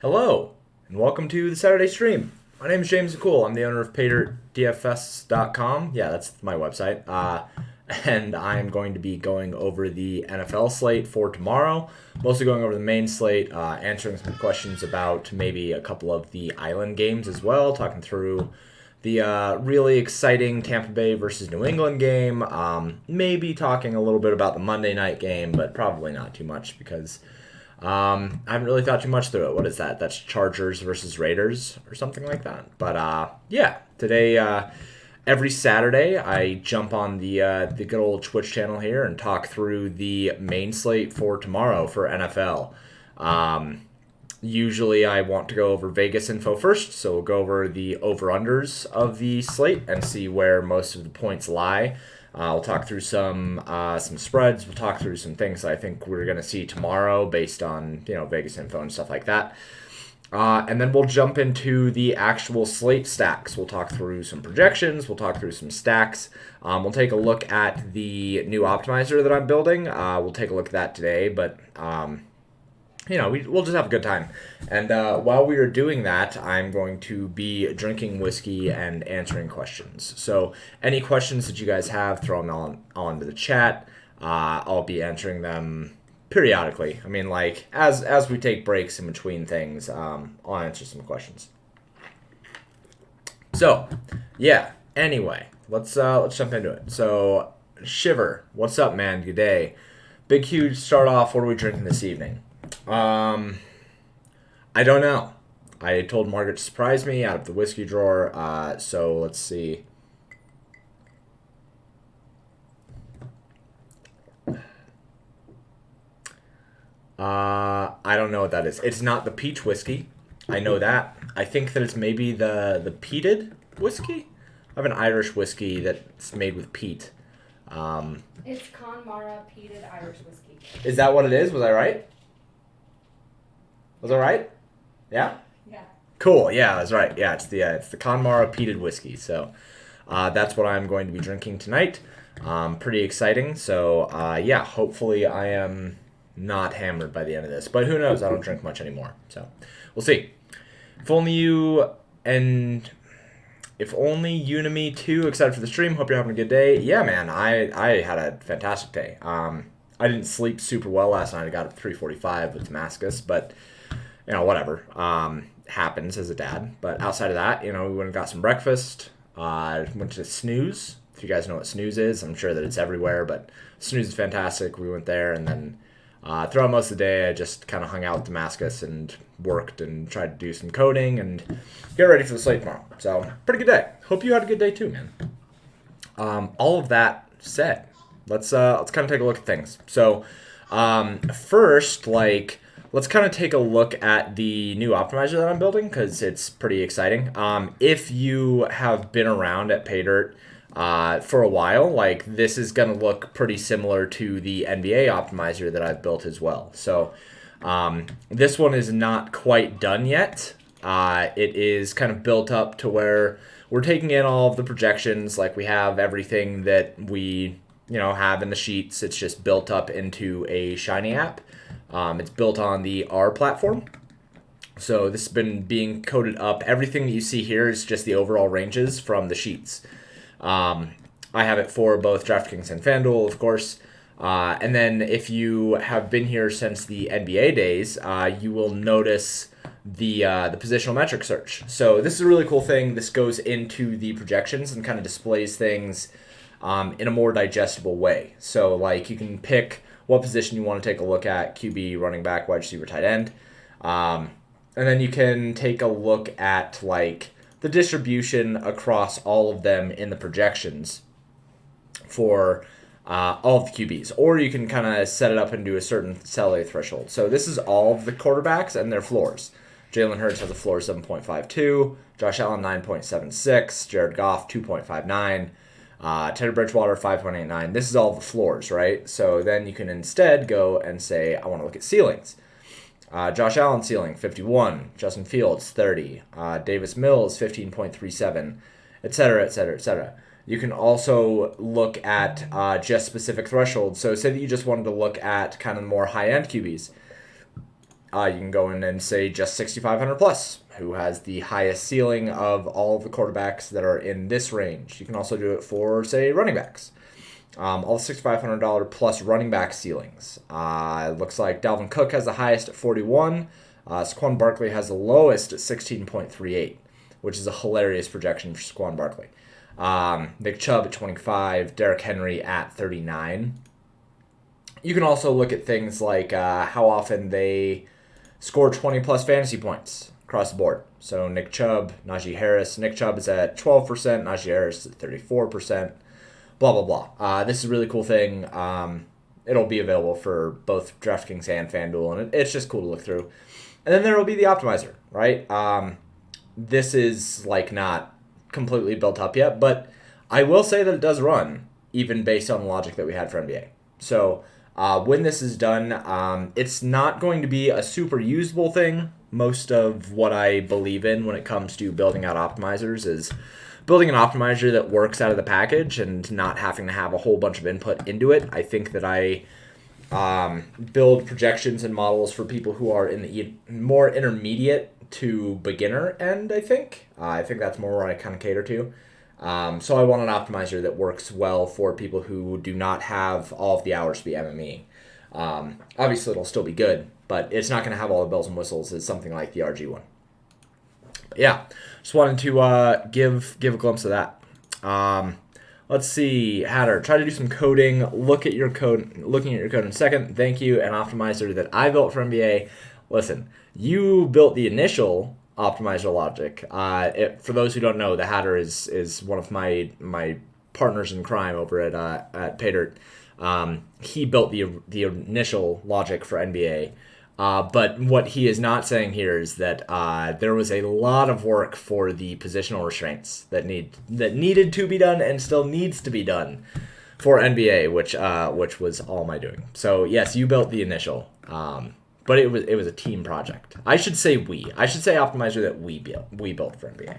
Hello, and welcome to the Saturday stream. My name is James McCool. I'm the owner of PayDirectDFS.com. Yeah, that's my website. And I'm going to be going over the NFL slate for tomorrow. Mostly going over the main slate, answering some questions about maybe a couple of the island games as well, talking through the really exciting Tampa Bay versus New England game. Maybe talking a little bit about the Monday night game, but probably not too much because I haven't really thought too much through it. What is that? That's Chargers versus Raiders or something like that. But yeah, today every Saturday I jump on the good old Twitch channel here and talk through the main slate for tomorrow for NFL. Usually I want to go over Vegas info first, so we'll go over the over-unders of the slate and see where most of the points lie. We'll talk through some spreads. We'll talk through some things I think we're going to see tomorrow based on Vegas info and stuff like that. And then we'll jump into the actual slate stacks. We'll talk through some projections. We'll talk through some stacks. We'll take a look at the new optimizer that I'm building. We'll take a look at that today, but we'll just have a good time. And while we are doing that, I'm going to be drinking whiskey and answering questions. So any questions that you guys have, throw them on into the chat. I'll be answering them periodically. I mean, like as we take breaks in between things, I'll answer some questions. So yeah. Anyway, let's jump into it. So Shiver, what's up, man? Good day. Big huge start off. What are we drinking this evening? I don't know. I told Margaret to surprise me out of the whiskey drawer. So let's see. I don't know what that is. It's not the peach whiskey. I know that. I think that it's maybe the peated whiskey. I have an Irish whiskey that's made with peat. It's Conmara peated Irish whiskey. Is that what it is? Was I right? Was I right? Yeah? Yeah. Cool. Yeah, that's right. Yeah, it's the Conmara peated whiskey. So that's what I'm going to be drinking tonight. Pretty exciting. So yeah, hopefully I am not hammered by the end of this. But who knows? I don't drink much anymore. So we'll see. If only you and me too. Excited for the stream. Hope you're having a good day. Yeah, man. I had a fantastic day. I didn't sleep super well last night. I got up at 3:45 with Damascus, but whatever. Happens as a dad. But outside of that, we went and got some breakfast. Went to Snooze. If you guys know what Snooze is, I'm sure that it's everywhere, but Snooze is fantastic. We went there, and then throughout most of the day, I just kind of hung out with Damascus and worked and tried to do some coding and get ready for the slate tomorrow. So, pretty good day. Hope you had a good day too, man. All of that said, let's kind of take a look at things. So, first, let's kind of take a look at the new optimizer that I'm building because it's pretty exciting. If you have been around at PayDirt for a while, this is going to look pretty similar to the NBA optimizer that I've built as well. So this one is not quite done yet. It is kind of built up to where we're taking in all of the projections. We have everything that we have in the sheets. It's just built up into a Shiny app. It's built on the R platform. So this has been being coded up. Everything that you see here is just the overall ranges from the sheets. I have it for both DraftKings and FanDuel, of course. And then if you have been here since the NBA days, you will notice the positional metric search. So this is a really cool thing. This goes into the projections and kind of displays things in a more digestible way. So you can pick what position you want to take a look at: QB, running back, wide receiver, tight end. And then you can take a look at the distribution across all of them in the projections for all of the QBs. Or you can kind of set it up and do a certain salary threshold. So this is all of the quarterbacks and their floors. Jalen Hurts has a floor of 7.52, Josh Allen 9.76, Jared Goff 2.59, Teddy Bridgewater 5.89. This is all the floors, right? So then you can instead go and say, I want to look at ceilings. Josh Allen ceiling 51, Justin Fields 30, Davis Mills 15.37, etc., etc., etc. You can also look at just specific thresholds. So say that you just wanted to look at kind of more high-end QBs. you can go in and say just 6,500 plus, who has the highest ceiling of all of the quarterbacks that are in this range. You can also do it for, say, running backs. All $6,500 plus running back ceilings. It looks like Dalvin Cook has the highest at 41. Saquon Barkley has the lowest at 16.38, which is a hilarious projection for Saquon Barkley. Nick Chubb at 25, Derrick Henry at 39. You can also look at things like how often they score 20 plus fantasy points across the board. So Nick Chubb, Najee Harris. Nick Chubb is at 12%, Najee Harris is at 34%. Blah, blah, blah. This is a really cool thing. It'll be available for both DraftKings and FanDuel, and it's just cool to look through. And then there will be the optimizer, right? This is like not completely built up yet, but I will say that it does run, even based on the logic that we had for NBA. So when this is done, it's not going to be a super usable thing. Most of what I believe in when it comes to building out optimizers is building an optimizer that works out of the package and not having to have a whole bunch of input into it. I think that I build projections and models for people who are in the more intermediate to beginner end, I think. I think that's more where I kind of cater to. So I want an optimizer that works well for people who do not have all of the hours to be MME. Obviously, it'll still be good, but it's not going to have all the bells and whistles as something like the RG one. But yeah, just wanted to give a glimpse of that. Let's see, Hatter, try to do some coding. Looking at your code in a second. Thank you, an optimizer that I built for NBA. Listen, you built the initial optimizer logic. For those who don't know, the Hatter is one of my partners in crime over at PayDirt. He built the initial logic for NBA. But what he is not saying here is that there was a lot of work for the positional restraints that needed to be done and still needs to be done for NBA, which was all my doing. So yes, you built the initial, but it was a team project. I should say optimizer that we built for NBA.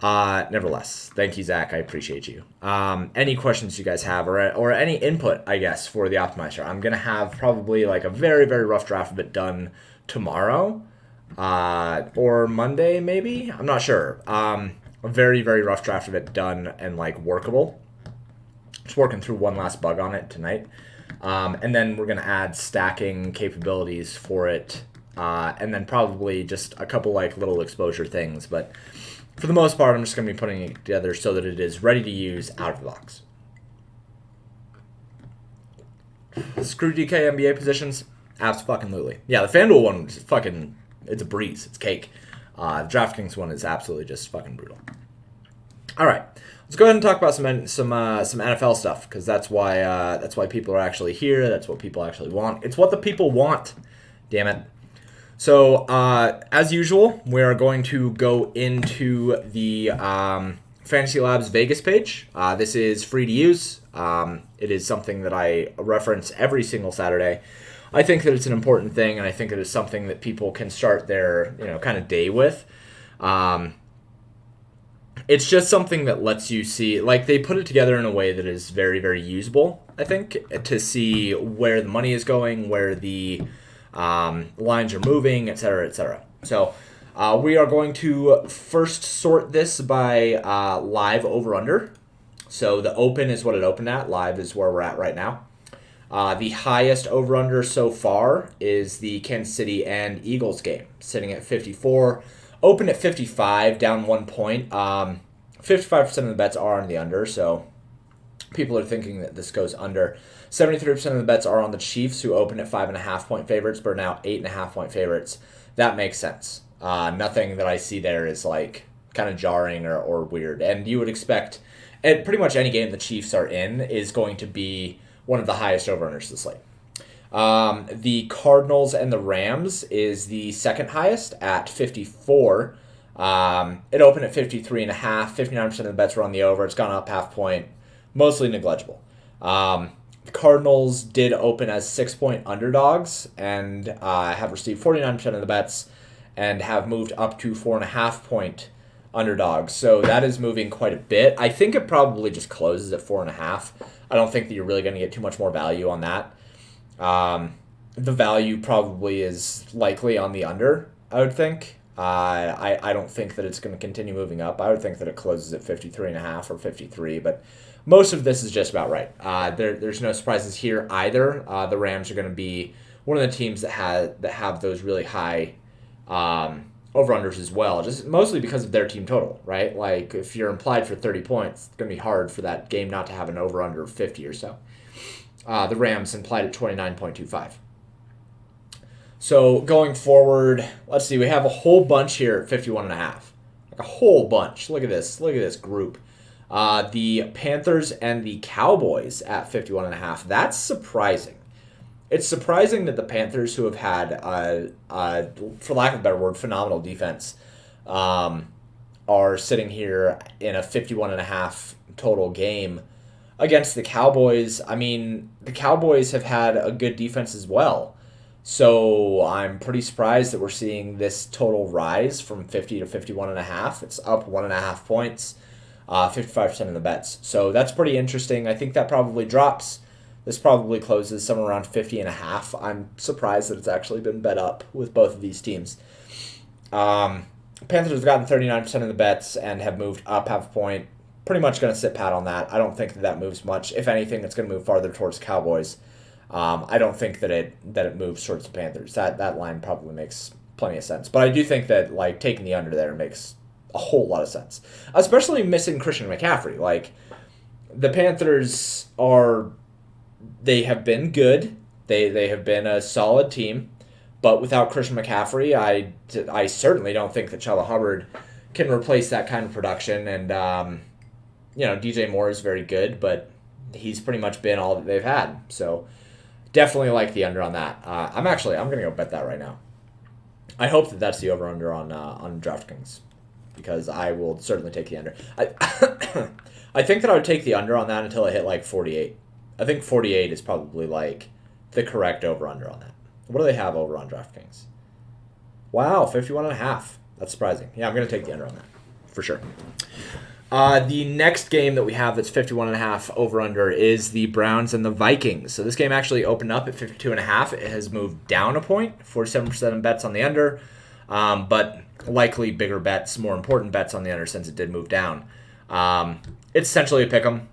Nevertheless, thank you, Zach. I appreciate you. Any questions you guys have or any input, I guess, for the optimizer? I'm going to have probably like a very, very rough draft of it done tomorrow or Monday, maybe. I'm not sure. A very, very rough draft of it done and like workable. Just working through one last bug on it tonight. And then we're going to add stacking capabilities for it. And then probably just a couple like little exposure things, but for the most part, I'm just going to be putting it together so that it is ready to use out of the box. Screw DK NBA positions? Absolutely. Yeah, the FanDuel one is it's a breeze. It's cake. The DraftKings one is absolutely just fucking brutal. All right, let's go ahead and talk about some NFL stuff because that's why people are actually here. That's what people actually want. It's what the people want. Damn it. So, as usual, we are going to go into the Fantasy Labs Vegas page. This is free to use. It is something that I reference every single Saturday. I think that it's an important thing, and I think that it's something that people can start their kind of day with. It's just something that lets you see, like they put it together in a way that is very, very usable, I think, to see where the money is going, where the lines are moving, etc., etc. So we are going to first sort this by live over-under. So the open is what it opened at. Live is where we're at right now. The highest over-under so far is the Kansas City and Eagles game, sitting at 54. Open at 55, down 1 point. 55% of the bets are on the under, so people are thinking that this goes under. 73% of the bets are on the Chiefs, who open at 5.5 point favorites, but are now 8.5 point favorites. That makes sense. Nothing that I see there is like kind of jarring or weird. And you would expect, and pretty much any game the Chiefs are in is going to be one of the highest over-unders of the slate. The Cardinals and the Rams is the second highest at 54. It opened at 53.5. 59% of the bets were on the over. It's gone up half point. Mostly negligible. The Cardinals did open as 6-point underdogs and have received 49% of the bets and have moved up to 4.5 point underdogs. So that is moving quite a bit. I think it probably just closes at 4.5. I don't think that you're really going to get too much more value on that. the value probably is likely on the under, I would think. I don't think that it's going to continue moving up. I would think that it closes at 53.5 or 53, but most of this is just about right. There's no surprises here either. The Rams are going to be one of the teams that have those really high over-unders as well, just mostly because of their team total, right? Like, if you're implied for 30 points, it's going to be hard for that game not to have an over-under of 50 or so. The Rams implied at 29.25. So going forward, let's see, we have a whole bunch here at 51.5. Like a whole bunch. Look at this group. The Panthers and the Cowboys at 51.5. That's surprising. It's surprising that the Panthers, who have had, for lack of a better word, phenomenal defense, are sitting here in a 51.5 total game against the Cowboys. I mean, the Cowboys have had a good defense as well. So I'm pretty surprised that we're seeing this total rise from 50 to 51.5. It's up 1.5 points, 55% of the bets. So that's pretty interesting. I think that probably drops. This probably closes somewhere around 50.5. I'm surprised that it's actually been bet up with both of these teams. Panthers have gotten 39% of the bets and have moved up half a point. Pretty much going to sit pat on that. I don't think that moves much. If anything, it's going to move farther towards Cowboys. I don't think that it moves towards the Panthers. That line probably makes plenty of sense. But I do think that like taking the under there makes a whole lot of sense. Especially missing Christian McCaffrey. Like, the Panthers they have been good. They have been a solid team. But without Christian McCaffrey, I certainly don't think that Chuba Hubbard can replace that kind of production. And DJ Moore is very good, but he's pretty much been all that they've had. So definitely like the under on that. I'm going to go bet that right now. I hope that that's the over-under on DraftKings, because I will certainly take the under. I think that I would take the under on that until I hit like 48. I think 48 is probably like the correct over-under on that. What do they have over on DraftKings? Wow, 51.5. That's surprising. Yeah, I'm going to take the under on that for sure. The next game that we have that's 51.5 over-under is the Browns and the Vikings. So this game actually opened up at 52.5. It has moved down a point, 47% of bets on the under, but likely bigger bets, more important bets on the under since it did move down. It's essentially a pick 'em.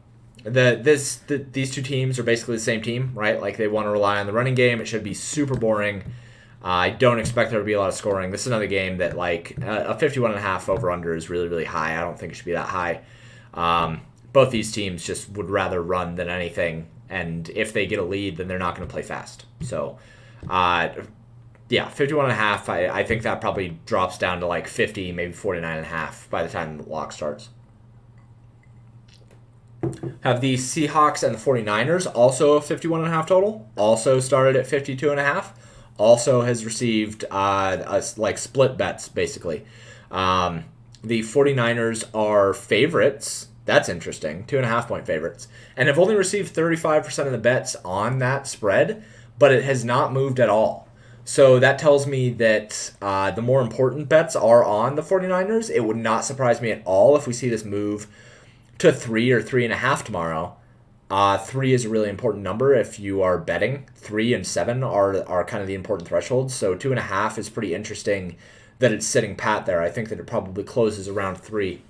These two teams are basically the same team, right? Like, they want to rely on the running game. It should be super boring. I don't expect there to be a lot of scoring. This is another game that, like, a 51.5 over-under is really, really high. I don't think it should be that high. Both these teams just would rather run than anything, and if they get a lead, then they're not going to play fast. So, 51.5, I think that probably drops down to, like, 50, maybe 49.5 by the time the lock starts. Have the Seahawks and the 49ers, also a 51.5 total, also started at 52.5. Also has received split bets, basically. The 49ers are favorites. That's interesting. 2.5-point favorites. And have only received 35% of the bets on that spread, but it has not moved at all. So that tells me that the more important bets are on the 49ers. It would not surprise me at all if we see this move to 3 or 3.5 tomorrow. 3 is a really important number if you are betting. 3 and 7 are kind of the important thresholds. So 2.5 is pretty interesting that it's sitting pat there. I think that it probably closes around 3.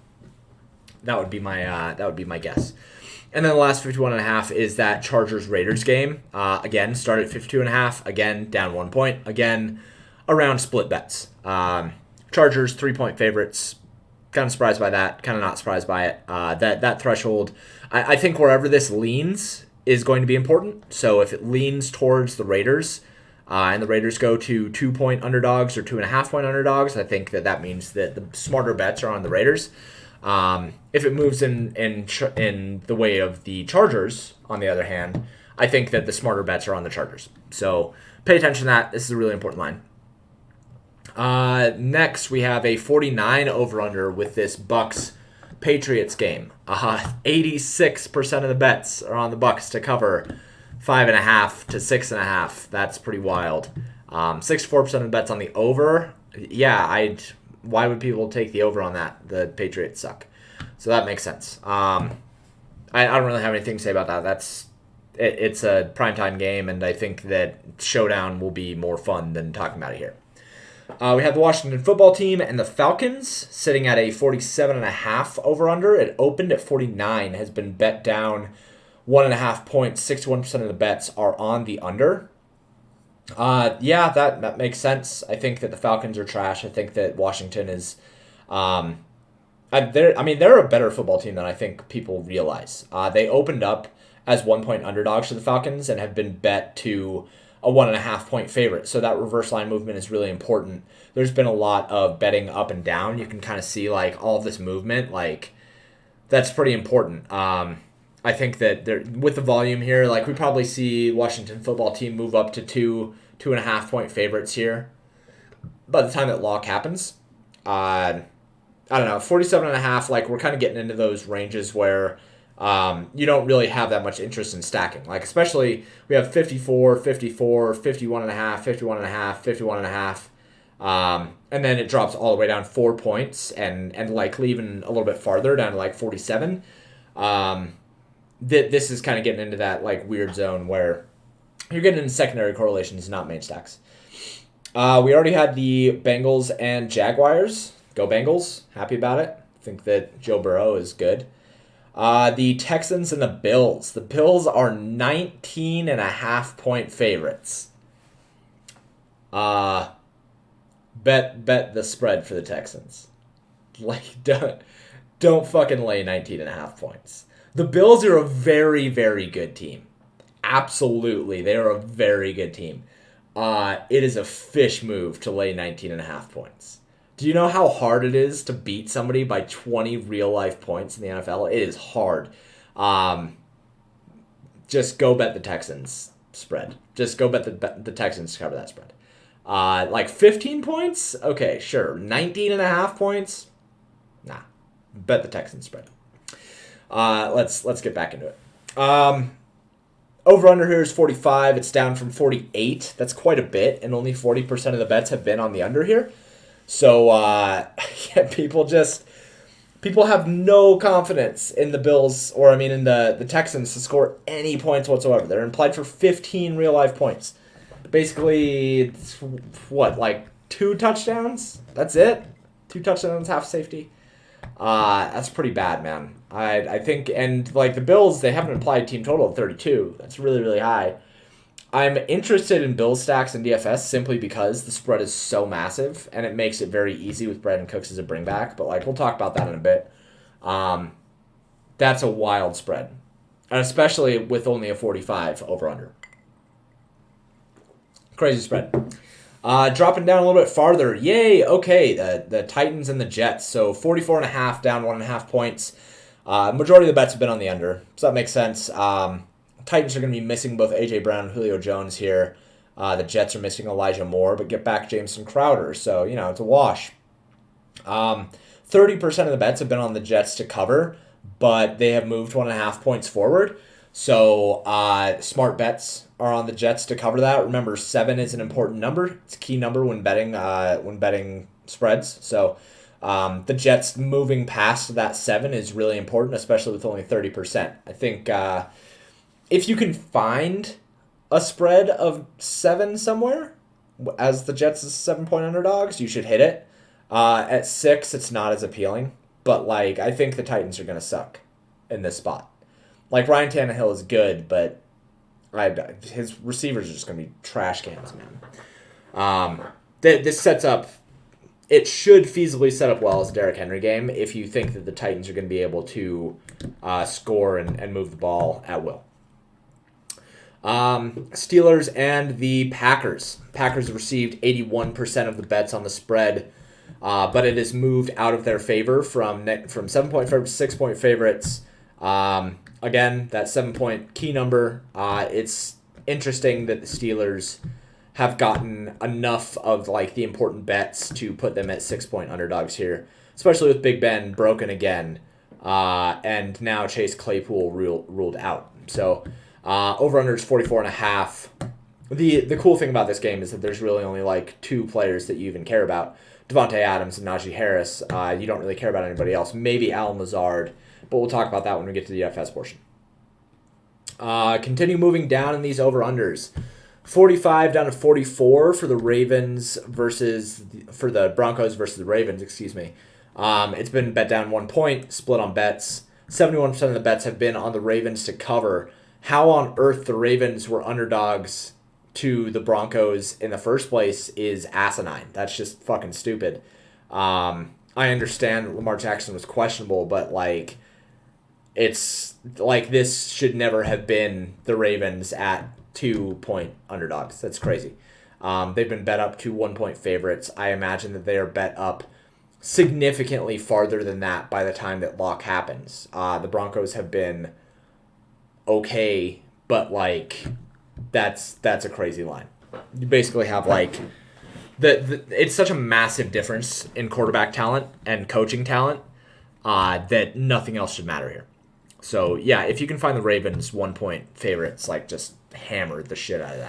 That would be my guess. And then the last 51.5 is that Chargers-Raiders game. Again, started at 52.5. Again, down 1 point. Again, around split bets. Chargers 3-point favorites. Kind of surprised by that. Kind of not surprised by it. That threshold, I think wherever this leans is going to be important. So if it leans towards the Raiders, and the Raiders go to 2-point underdogs or 2.5-point underdogs, I think that means that the smarter bets are on the Raiders. If it moves in the way of the Chargers, on the other hand, I think that the smarter bets are on the Chargers. So pay attention to that. This is a really important line. Next, we have a 49 over-under with this Bucks-Patriots game. 86% of the bets are on the Bucks to cover 5.5 to 6.5. That's pretty wild. 64% of the bets on the over. Yeah, why would people take the over on that? The Patriots suck. So that makes sense. I don't really have anything to say about that. it's a primetime game, and I think that showdown will be more fun than talking about it here. We have the Washington football team and the Falcons sitting at a 47.5 over-under. It opened at 49, has been bet down 1.5 points. 61% of the bets are on the under. Yeah, that makes sense. I think that the Falcons are trash. I think that Washington is... they're a better football team than I think people realize. They opened up as 1-point underdogs to the Falcons and have been bet to a 1.5-point favorite. So that reverse line movement is really important. There's been a lot of betting up and down. You can kind of see like all of this movement. Like that's pretty important. I think that with the volume here, like we probably see Washington football team move up to 2.5-point favorites here by the time that lock happens. I don't know, 47.5. Like we're kind of getting into those ranges where you don't really have that much interest in stacking. Like especially we have 54, 51.5, 51.5, 51.5. And then it drops all the way down 4 points and likely even a little bit farther down to like 47. This is kind of getting into that like weird zone where you're getting into secondary correlations, not main stacks. We already had the Bengals and Jaguars. Go Bengals. Happy about it. Think that Joe Burrow is good. The Texans and the Bills. The Bills are 19.5-point favorites. Bet the spread for the Texans. Like don't fucking lay 19.5 points. The Bills are a very, very good team. Absolutely, they are a very good team. It is a fish move to lay 19.5 points. Do you know how hard it is to beat somebody by 20 real-life points in the NFL? It is hard. Just go bet the Texans spread. Just go bet the Texans to cover that spread. Like 15 points? Okay, sure. 19.5 points? Nah. Bet the Texans spread. Let's get back into it. Over-under here is 45. It's down from 48. That's quite a bit, and only 40% of the bets have been on the under here. So, yeah, people have no confidence in the Bills, or in the Texans to score any points whatsoever. They're implied for 15 real-life points. Basically, it's, like 2 touchdowns? That's it? 2 touchdowns, half safety? That's pretty bad, man. I think, and like the Bills, they have an implied team total of 32. That's really, really high. I'm interested in Bills stacks and DFS simply because the spread is so massive and it makes it very easy with Brandon Cooks as a bring back. But like we'll talk about that in a bit. That's a wild spread, and especially with only a 45 over under. Crazy spread. Dropping down a little bit farther. Yay. Okay. The Titans and the Jets. So 44.5 down 1.5 points. Majority of the bets have been on the under, so that makes sense. Titans are going to be missing both A.J. Brown and Julio Jones here. The Jets are missing Elijah Moore, but get back Jameson Crowder. So, it's a wash. 30% of the bets have been on the Jets to cover, but they have moved 1.5 points forward. So, smart bets are on the Jets to cover that. Remember, 7 is an important number. It's a key number when betting spreads. So, the Jets moving past that 7 is really important, especially with only 30%. I think... if you can find a spread of 7 somewhere, as the Jets' 7-point underdogs, you should hit it. At 6, it's not as appealing. But, I think the Titans are going to suck in this spot. Ryan Tannehill is good, but his receivers are just going to be trash cans, man. This sets up... It should feasibly set up well as a Derrick Henry game if you think that the Titans are going to be able to score and move the ball at will. Steelers and the Packers. Packers have received 81% of the bets on the spread, but it has moved out of their favor from 7-point favorites to 6-point favorites. Again, that 7-point key number. It's interesting that the Steelers have gotten enough of the important bets to put them at 6-point underdogs here, especially with Big Ben broken again, and now Chase Claypool ruled out. So. Over-under is 44.5. The cool thing about this game is that there's really only 2 players that you even care about. Devontae Adams and Najee Harris. You don't really care about anybody else. Maybe Allen Lazard, but we'll talk about that when we get to the DFS portion. Continue moving down in these over-unders. 45 down to 44 for the Broncos versus the Ravens, excuse me. It's been bet down 1 point, split on bets. 71% of the bets have been on the Ravens to cover. How on earth the Ravens were underdogs to the Broncos in the first place is asinine. That's just fucking stupid. I understand Lamar Jackson was questionable, but it's like this should never have been the Ravens at 2-point underdogs. That's crazy. They've been bet up to 1-point favorites. I imagine that they are bet up significantly farther than that by the time that lock happens. The Broncos have been okay, but that's a crazy line. You basically have it's such a massive difference in quarterback talent and coaching talent that nothing else should matter here. So yeah, if you can find the Ravens 1-point favorites, just hammer the shit out of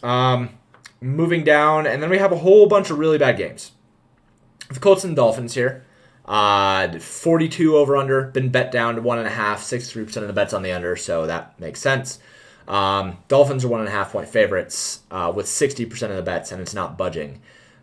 that. Moving down, and then we have a whole bunch of really bad games. The Colts and Dolphins here. 42 over under, been bet down to 1.5, 63% of the bets on the under, so that makes sense. Dolphins are 1.5-point favorites with 60% of the bets, and it's not budging.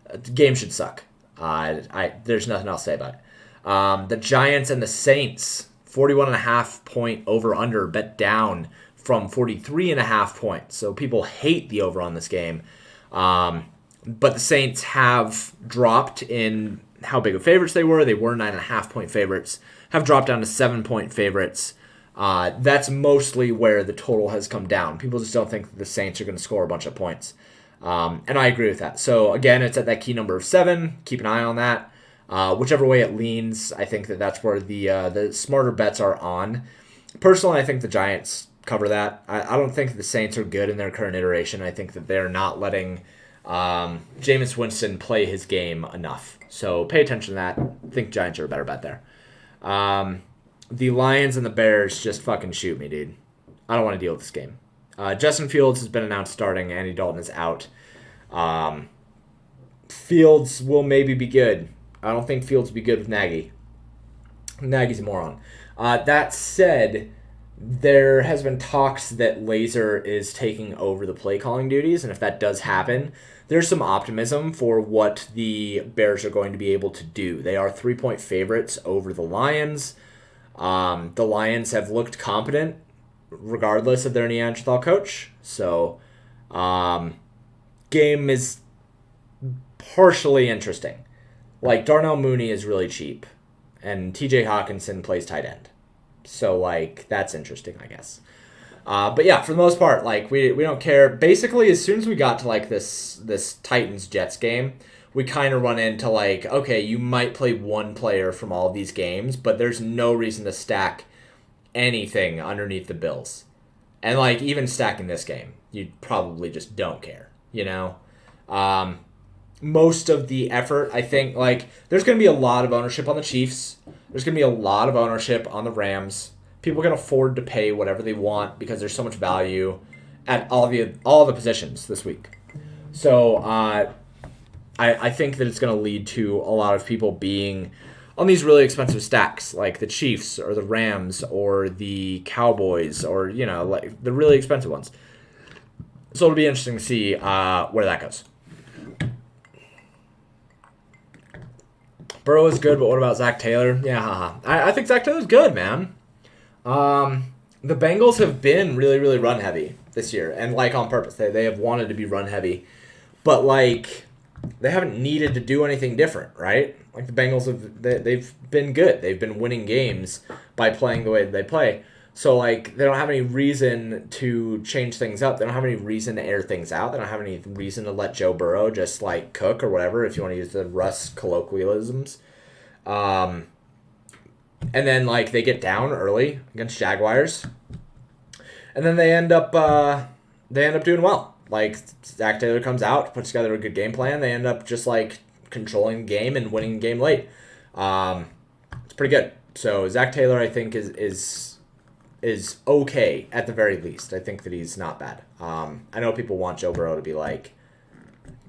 The game should suck. There's nothing else to say about it. The Giants and the Saints, 41.5-point over under, bet down from 43.5 points. So people hate the over on this game. But the Saints have dropped in how big of favorites they were. They were 9.5-point favorites, have dropped down to 7-point favorites. That's mostly where the total has come down. People just don't think that the Saints are going to score a bunch of points. And I agree with that. So again, it's at that key number of 7. Keep an eye on that. Whichever way it leans, I think that's where the smarter bets are on. Personally, I think the Giants cover that. I don't think the Saints are good in their current iteration. I think that they're not letting Jameis Winston play his game enough. So pay attention to that. I think Giants are a better bet there. The Lions and the Bears, just fucking shoot me, dude. I don't want to deal with this game. Justin Fields has been announced starting. Andy Dalton is out. Fields will maybe be good. I don't think Fields will be good with Nagy. Nagy's a moron. That said, there has been talks that Laser is taking over the play calling duties, and if that does happen, there's some optimism for what the Bears are going to be able to do. They are 3-point favorites over the Lions. The Lions have looked competent regardless of their Neanderthal coach. So, game is partially interesting. Darnell Mooney is really cheap, and TJ Hawkinson plays tight end. So, that's interesting, I guess. But yeah, for the most part, we don't care. Basically, as soon as we got to, this Titans-Jets game, we kind of run into, okay, you might play one player from all of these games, but there's no reason to stack anything underneath the Bills. And, even stacking this game, you probably just don't care, most of the effort, I think, there's going to be a lot of ownership on the Chiefs. There's going to be a lot of ownership on the Rams. People can afford to pay whatever they want because there's so much value at all the positions this week. So I think that it's going to lead to a lot of people being on these really expensive stacks, like the Chiefs or the Rams or the Cowboys or, the really expensive ones. So it'll be interesting to see where that goes. Burrow is good, but what about Zach Taylor? Yeah, haha. I think Zach Taylor's good, man. The Bengals have been really, really run heavy this year, and on purpose. They have wanted to be run heavy, but they haven't needed to do anything different, right? The Bengals they've been good. They've been winning games by playing the way that they play. So they don't have any reason to change things up. They don't have any reason to air things out. They don't have any reason to let Joe Burrow just cook or whatever, if you want to use the Russ colloquialisms. And then they get down early against Jaguars, and then they end up doing well. Zach Taylor comes out, puts together a good game plan. They end up just controlling the game and winning the game late. It's pretty good. So Zach Taylor, I think, is okay at the very least. I think that he's not bad. I know people want Joe Burrow to be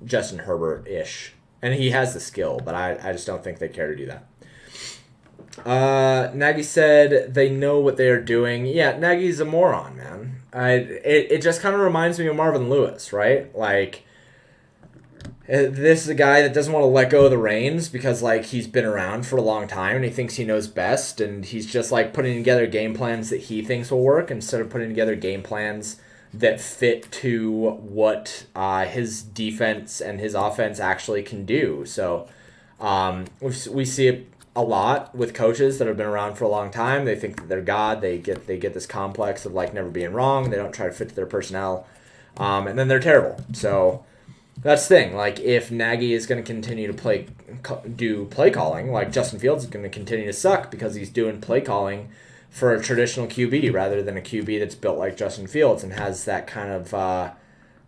Justin Herbert-ish, and he has the skill, but I just don't think they care to do that. Nagy said they know what they are doing. Yeah, Nagy's a moron, man. It just kind of reminds me of Marvin Lewis, right? Like, this is a guy that doesn't want to let go of the reins because, like, he's been around for a long time and he thinks he knows best, and he's just, like, putting together game plans that he thinks will work instead of putting together game plans that fit to what his defense and his offense actually can do. So we see it a lot with coaches that have been around for a long time. They think that they're God. They get this complex of, like, never being wrong. They don't try to fit to their personnel, and then they're terrible. So that's the thing. Like, if Nagy is going to continue to do play calling, like, Justin Fields is going to continue to suck because he's doing play calling for a traditional QB rather than a QB that's built like Justin Fields and has that kind of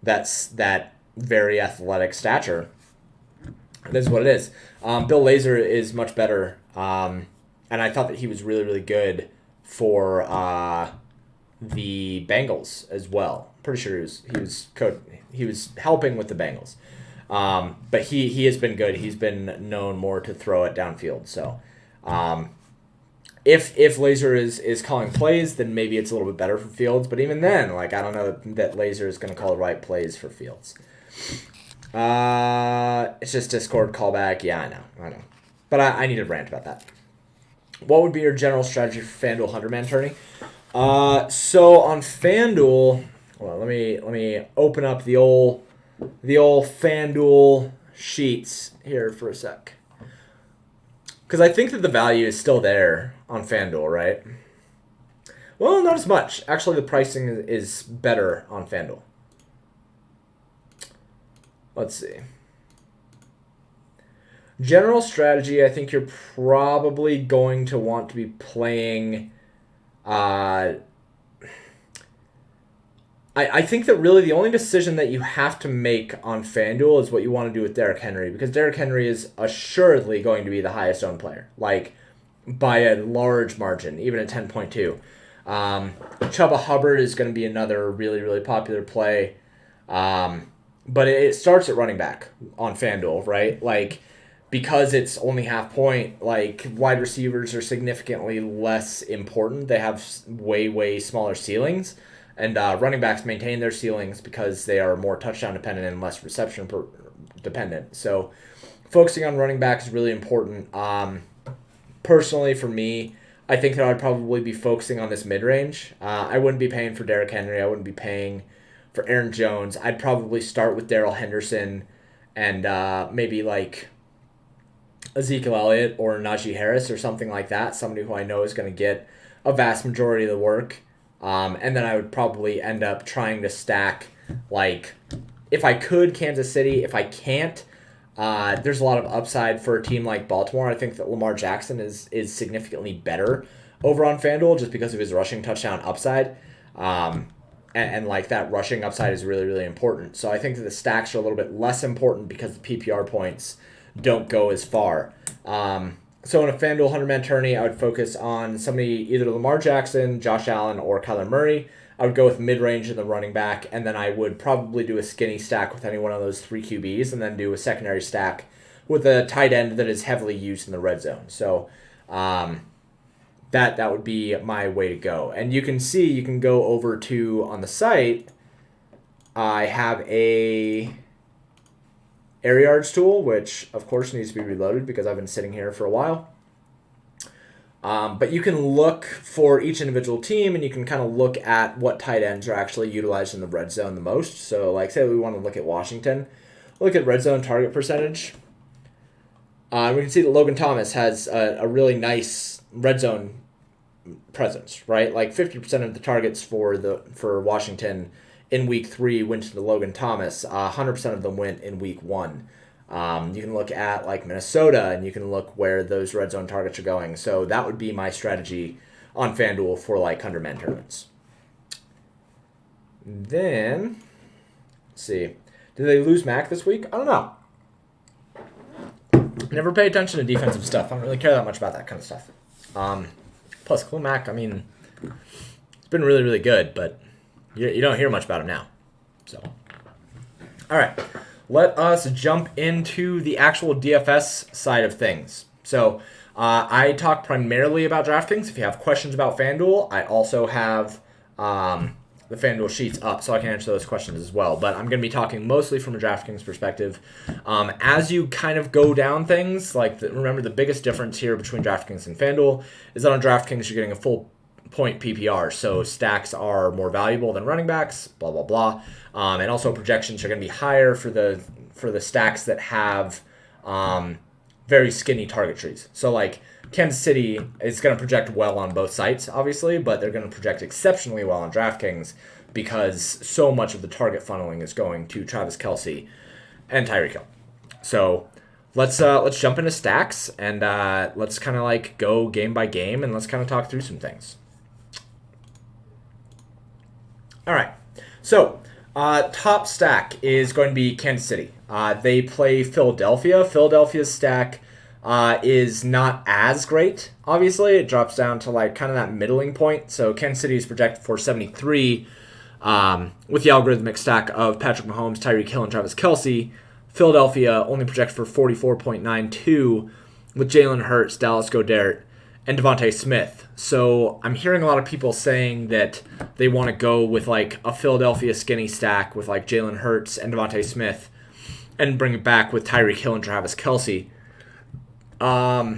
that very athletic stature. It is what it is. Bill Lazor is much better, and I thought that he was really, really good for the Bengals as well. Pretty sure he was helping with the Bengals, but he has been good. He's been known more to throw it downfield. So if Lazor is calling plays, then maybe it's a little bit better for Fields. But even then, like, I don't know that Lazor is going to call the right plays for Fields. It's just Discord callback. Yeah, I know. But I need to rant about that. What would be your general strategy for FanDuel 100-man tourney? So on FanDuel, well, let me open up the old FanDuel sheets here for a sec. Because I think that the value is still there on FanDuel, right? Well, not as much. Actually, the pricing is better on FanDuel. Let's see. General strategy, I think you're probably going to want to be playing... I think that really the only decision that you have to make on FanDuel is what you want to do with Derrick Henry, because Derrick Henry is assuredly going to be the highest owned player, like by a large margin, even at 10.2. Chuba Hubbard is going to be another really, really popular play, but it starts at running back on FanDuel, right? Like, because it's only half point, like, wide receivers are significantly less important. They have way, way smaller ceilings. And running backs maintain their ceilings because they are more touchdown dependent and less reception dependent. So focusing on running backs is really important. Personally, for me, I think that I'd probably be focusing on this mid-range. I wouldn't be paying for Derrick Henry. I wouldn't be paying for Aaron Jones. I'd probably start with Darrell Henderson and maybe like Ezekiel Elliott or Najee Harris or something like that. Somebody who I know is going to get a vast majority of the work. And then I would probably end up trying to stack, like, if I could, Kansas City. If I can't, there's a lot of upside for a team like Baltimore. I think that Lamar Jackson is significantly better over on FanDuel just because of his rushing touchdown upside. And like, that rushing upside is really, really important. So I think that the stacks are a little bit less important because the PPR points don't go as far. So in a FanDuel 100-man tourney, I would focus on somebody, either Lamar Jackson, Josh Allen, or Kyler Murray. I would go with mid-range in the running back, and then I would probably do a skinny stack with any one of those three QBs, and then do a secondary stack with a tight end that is heavily used in the red zone. So that would be my way to go. And you can see, you can go over to, on the site, I have a air yards tool, which of course needs to be reloaded because I've been sitting here for a while. But you can look for each individual team, and you can kind of look at what tight ends are actually utilized in the red zone the most. So, like, say we want to look at Washington, look at red zone target percentage. We can see that Logan Thomas has a really nice red zone presence, right? Like 50% of the targets for Washington in week 3 went to Logan Thomas. 100% of them went in week 1. You can look at like Minnesota, and you can look where those red zone targets are going. So that would be my strategy on FanDuel for like 100-man tournaments. Then, let's see. Did they lose Mac this week? I don't know. Never pay attention to defensive stuff. I don't really care that much about that kind of stuff. Plus, Khalil Mack, I mean, it's been really, really good, but you don't hear much about him now. So, all right. Let us jump into the actual DFS side of things. So, I talk primarily about DraftKings. If you have questions about FanDuel, I also have the FanDuel sheets up, so I can answer those questions as well. But I'm going to be talking mostly from a DraftKings perspective. As you kind of go down things, remember the biggest difference here between DraftKings and FanDuel is that on DraftKings you're getting a full point PPR, so stacks are more valuable than running backs, blah blah blah, and also projections are going to be higher for the stacks that have very skinny target trees. So like Kansas City is going to project well on both sites, obviously, but they're going to project exceptionally well on DraftKings because so much of the target funneling is going to Travis Kelce and Tyreek Hill. So let's jump into stacks and let's kind of like go game by game and let's kind of talk through some things. All right, so top stack is going to be Kansas City. They play Philadelphia. Philadelphia's stack is not as great, obviously. It drops down to like kind of that middling point. So Kansas City is projected for 73 with the algorithmic stack of Patrick Mahomes, Tyreek Hill, and Travis Kelce. Philadelphia only projected for 44.92 with Jalen Hurts, Dallas Goedert, and Devontae Smith. So I'm hearing a lot of people saying that they want to go with like a Philadelphia skinny stack with like Jalen Hurts and Devontae Smith and bring it back with Tyreek Hill and Travis Kelce. I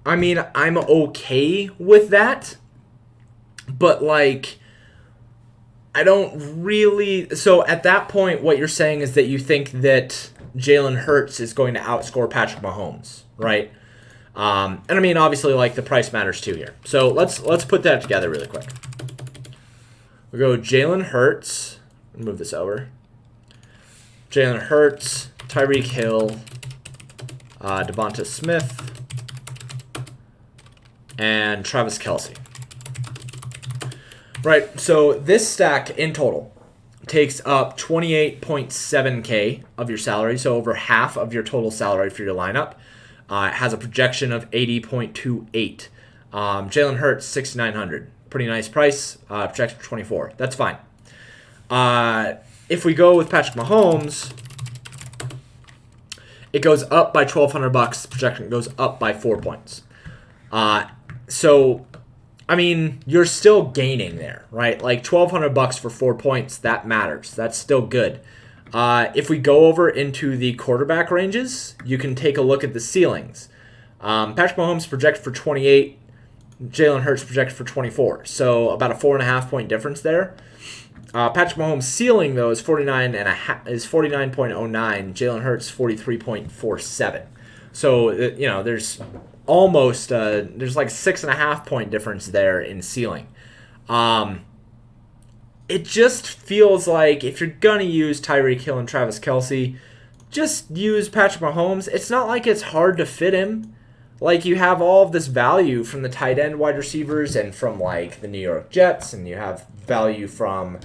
mean, I'm okay with that, but like, I don't really. So at that point, what you're saying is that you think that Jalen Hurts is going to outscore Patrick Mahomes, right? And I mean, obviously, like the price matters too here. So let's put that together really quick. We go Jalen Hurts. Move this over. Jalen Hurts, Tyreek Hill, Devonta Smith, and Travis Kelce. Right, so this stack in total takes up 28.7K of your salary, so over half of your total salary for your lineup. It has a projection of 80.28. Jalen Hurts, 6,900. Pretty nice price. Projected for 24. That's fine. If we go with Patrick Mahomes, it goes up by $1,200. Projection goes up by 4 points. So, I mean, you're still gaining there, right? Like $1,200 for 4 points, that matters. That's still good. If we go over into the quarterback ranges, you can take a look at the ceilings. Patrick Mahomes projected for 28. Jalen Hurts projected for 24. So about a 4.5 point difference there. Patrick Mahomes' ceiling though is 49.09. Jalen Hurts 43.47. So there's almost there's like 6.5 point difference there in ceiling. It just feels like if you're gonna use Tyreek Hill and Travis Kelce, just use Patrick Mahomes. It's not like it's hard to fit him. Like you have all of this value from the tight end wide receivers and from like the New York Jets, and you have value from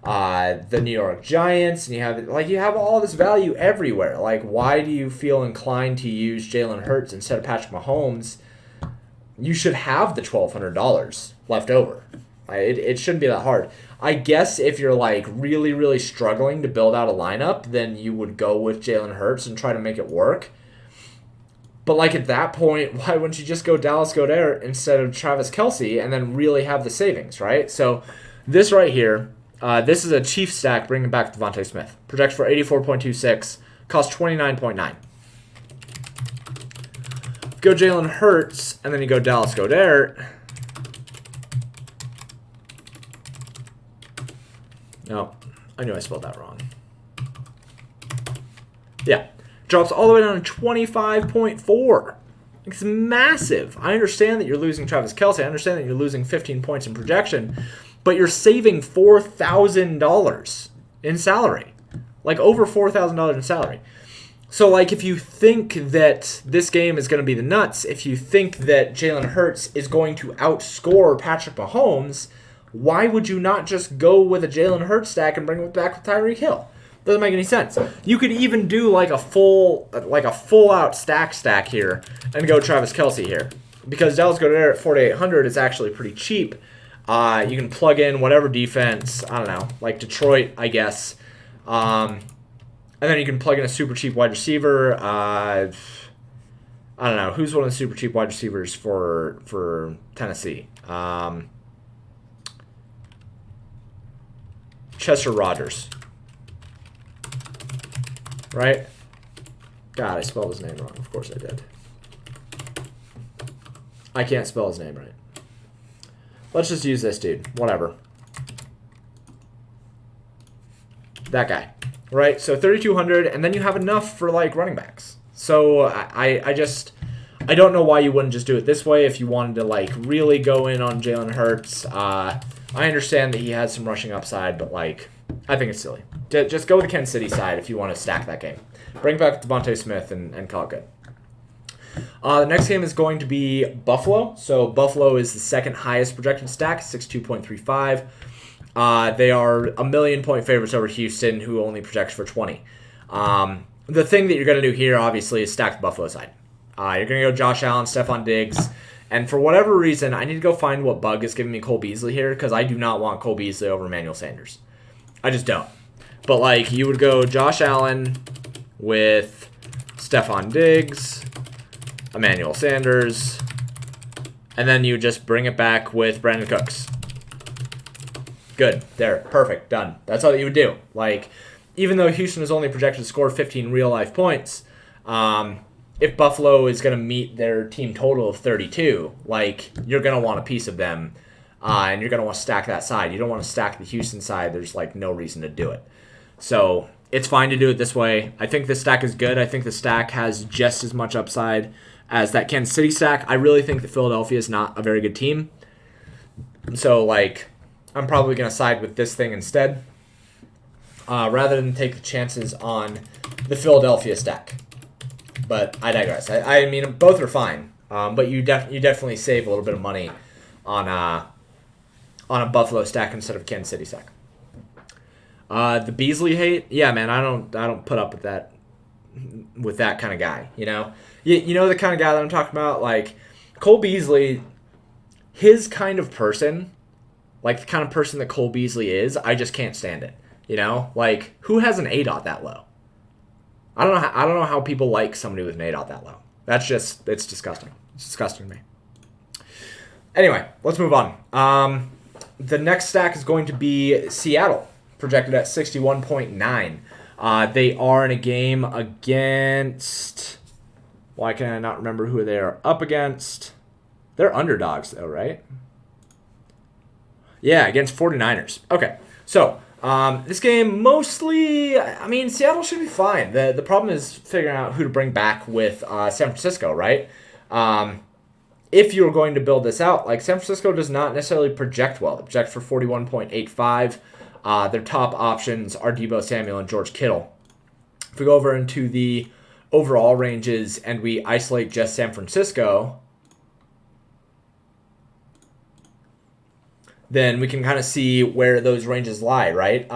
the New York Giants, and you have all this value everywhere. Like, why do you feel inclined to use Jalen Hurts instead of Patrick Mahomes? You should have the $1,200 left over. It shouldn't be that hard. I guess if you're like really, really struggling to build out a lineup, then you would go with Jalen Hurts and try to make it work. But like at that point, why wouldn't you just go Dallas Goedert instead of Travis Kelce and then really have the savings, right? So this right here, this is a Chiefs stack bringing back Devontae Smith. Projects for 84.26, costs 29.9. Go Jalen Hurts, and then you go Dallas Goedert. No, I knew I spelled that wrong. Yeah, drops all the way down to 25.4. It's massive. I understand that you're losing Travis Kelce. I understand that you're losing 15 points in projection, but you're saving $4,000 in salary. Like over $4,000 in salary. So like if you think that this game is going to be the nuts, if you think that Jalen Hurts is going to outscore Patrick Mahomes, why would you not just go with a Jalen Hurts stack and bring it back with Tyreek Hill? Doesn't make any sense. You could even do like a full out stack here and go Travis Kelce here. Because Dallas Goedert at 4,800 is actually pretty cheap. You can plug in whatever defense, I don't know, like Detroit, I guess. And then you can plug in a super cheap wide receiver. I don't know. Who's one of the super cheap wide receivers for Tennessee? Chester Rogers. Right? God, I spelled his name wrong. Of course I did. I can't spell his name right. Let's just use this dude. Whatever. That guy. Right? So 3,200, and then you have enough for, like, running backs. So I don't know why you wouldn't just do it this way if you wanted to, like, really go in on Jalen Hurts. I understand that he has some rushing upside, but, like, I think it's silly. Just go with the Kansas City side if you want to stack that game. Bring back Devontae Smith and call it good. The next game is going to be Buffalo. So Buffalo is the second highest projected stack, 62.35. They are 1,000,000-point favorites over Houston, who only projects for 20. The thing that you're going to do here, obviously, is stack the Buffalo side. You're going to go Josh Allen, Stephon Diggs, and for whatever reason, I need to go find what bug is giving me Cole Beasley here, because I do not want Cole Beasley over Emmanuel Sanders. I just don't. But, like, you would go Josh Allen with Stephon Diggs, Emmanuel Sanders, and then you just bring it back with Brandon Cooks. Good. There. Perfect. Done. That's all that you would do. Like, even though Houston is only projected to score 15 real-life points, if Buffalo is going to meet their team total of 32, like, you're going to want a piece of them, and you're going to want to stack that side. You don't want to stack the Houston side. There's, like, no reason to do it. So it's fine to do it this way. I think the stack is good. I think the stack has just as much upside as that Kansas City stack. I really think that Philadelphia is not a very good team. So, like, I'm probably going to side with this thing instead, rather than take the chances on the Philadelphia stack. But I digress. I mean, both are fine, but you definitely save a little bit of money on a Buffalo stack instead of a Kansas City stack. The Beasley hate, yeah, man, I don't put up with that kind of guy. You know, you know the kind of guy that I'm talking about, like Cole Beasley, his kind of person. Like, the kind of person that Cole Beasley is, I just can't stand it. You know? Like, who has an ADOT that low? I don't know how people like somebody with an ADOT that low. It's disgusting. It's disgusting to me. Anyway, let's move on. The next stack is going to be Seattle, projected at 61.9. They are in a game against... Why can I not remember who they are up against? They're underdogs, though, right? Yeah, against 49ers. Okay, so this game mostly, I mean, Seattle should be fine. The problem is figuring out who to bring back with San Francisco, right? If you're going to build this out, like San Francisco does not necessarily project well. They project for 41.85. Their top options are Deebo Samuel and George Kittle. If we go over into the overall ranges and we isolate just San Francisco, then we can kind of see where those ranges lie, right?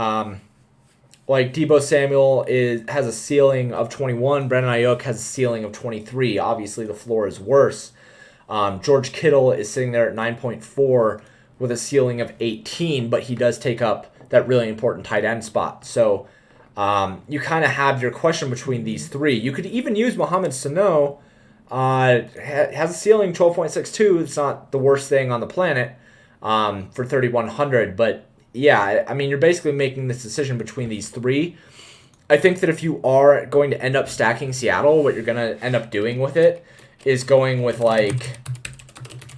Like Deebo Samuel has a ceiling of 21. Brandon Ayuk has a ceiling of 23. Obviously, the floor is worse. George Kittle is sitting there at 9.4 with a ceiling of 18, but he does take up that really important tight end spot. So you kind of have your question between these three. You could even use Mohamed Sanu. Has a ceiling 12.62. It's not the worst thing on the planet. For 3,100, but yeah, I mean, you're basically making this decision between these three. I think that if you are going to end up stacking Seattle, what you're going to end up doing with it is going with, like,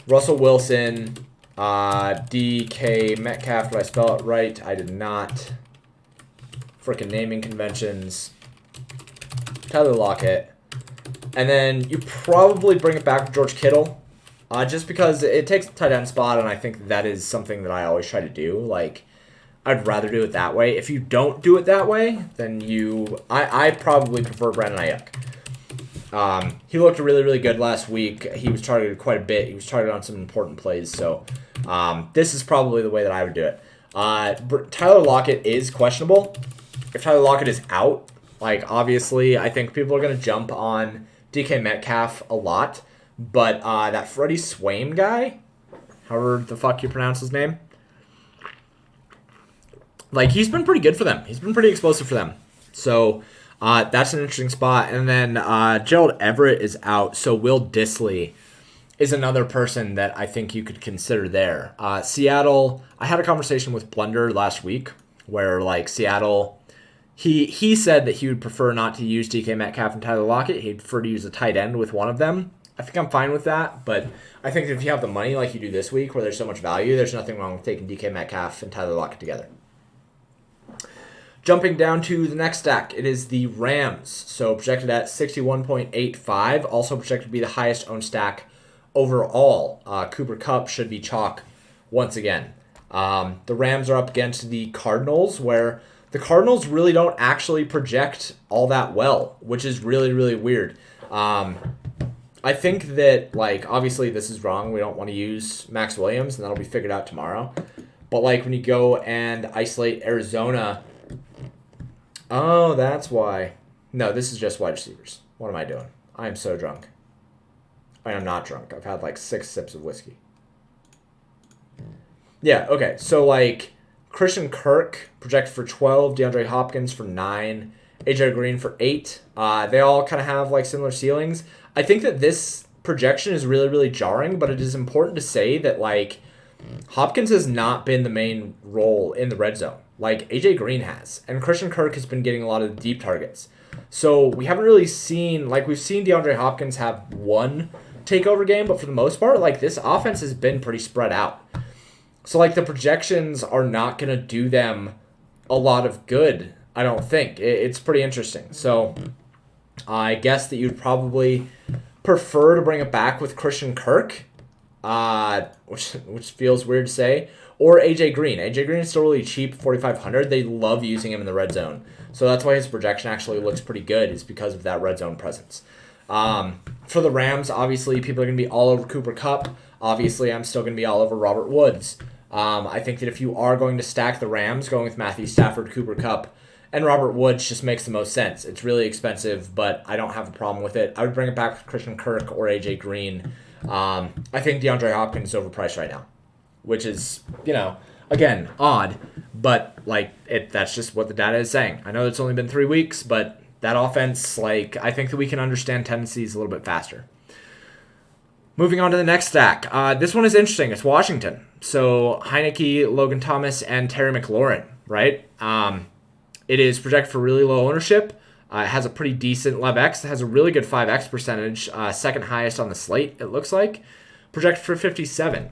Russell Wilson, DK Metcalf. Did I spell it right? I did not. Freaking naming conventions. Tyler Lockett. And then you probably bring it back with George Kittle. Just because it takes the tight end spot, and I think that is something that I always try to do. Like, I'd rather do it that way. If you don't do it that way, then I probably prefer Brandon Ayuk. He looked really, really good last week. He was targeted quite a bit. He was targeted on some important plays. So this is probably the way that I would do it. Tyler Lockett is questionable. If Tyler Lockett is out, like, obviously, I think people are going to jump on DK Metcalf a lot. But that Freddie Swaim guy, however the fuck you pronounce his name, like, he's been pretty good for them. He's been pretty explosive for them. So That's an interesting spot. And then Gerald Everett is out, so Will Dissly is another person that I think you could consider there. Seattle, I had a conversation with Blender last week where like Seattle, he said that he would prefer not to use DK Metcalf and Tyler Lockett. He'd prefer to use a tight end with one of them. I think I'm fine with that, but I think if you have the money like you do this week where there's so much value, there's nothing wrong with taking DK Metcalf and Tyler Lockett together. Jumping down to the next stack, it is the Rams. So projected at 61.85, also projected to be the highest owned stack overall. Cooper Kupp should be chalk once again. The Rams are up against the Cardinals, where the Cardinals really don't actually project all that well, which is really, really weird. I think that, like, obviously this is wrong. We don't want to use Max Williams, and that'll be figured out tomorrow. But, like, when you go and isolate Arizona, oh, that's why. No, this is just wide receivers. What am I doing? I am so drunk. I am not drunk. I've had, like, 6 sips of whiskey. Yeah, okay. So, like, Christian Kirk projected for 12, DeAndre Hopkins for 9, AJ Green for 8. They all kind of have, like, similar ceilings. I think that this projection is really, really jarring, but it is important to say that, like, Hopkins has not been the main role in the red zone, like AJ Green has, and Christian Kirk has been getting a lot of the deep targets. So we haven't really seen, like, we've seen DeAndre Hopkins have one takeover game, but for the most part, like, this offense has been pretty spread out. So, like, the projections are not going to do them a lot of good, I don't think. It's pretty interesting. So I guess that you'd probably prefer to bring it back with Christian Kirk, which feels weird to say, or AJ Green. AJ Green is still really cheap, 4,500. They love using him in the red zone. So that's why his projection actually looks pretty good, is because of that red zone presence. For the Rams, obviously, people are going to be all over Cooper Kupp. Obviously, I'm still going to be all over Robert Woods. I think that if you are going to stack the Rams, going with Matthew Stafford, Cooper Kupp, and Robert Woods just makes the most sense. It's really expensive, but I don't have a problem with it. I would bring it back with Christian Kirk or AJ Green. I think DeAndre Hopkins is overpriced right now, which is, again, odd, but like that's just what the data is saying. I know it's only been 3 weeks, but that offense, like, I think that we can understand tendencies a little bit faster. Moving on to the next stack. This one is interesting. It's Washington. So Heineke, Logan Thomas, and Terry McLaurin, right? It is projected for really low ownership. It has a pretty decent LevX. It has a really good 5X percentage, second highest on the slate, it looks like. Projected for 57.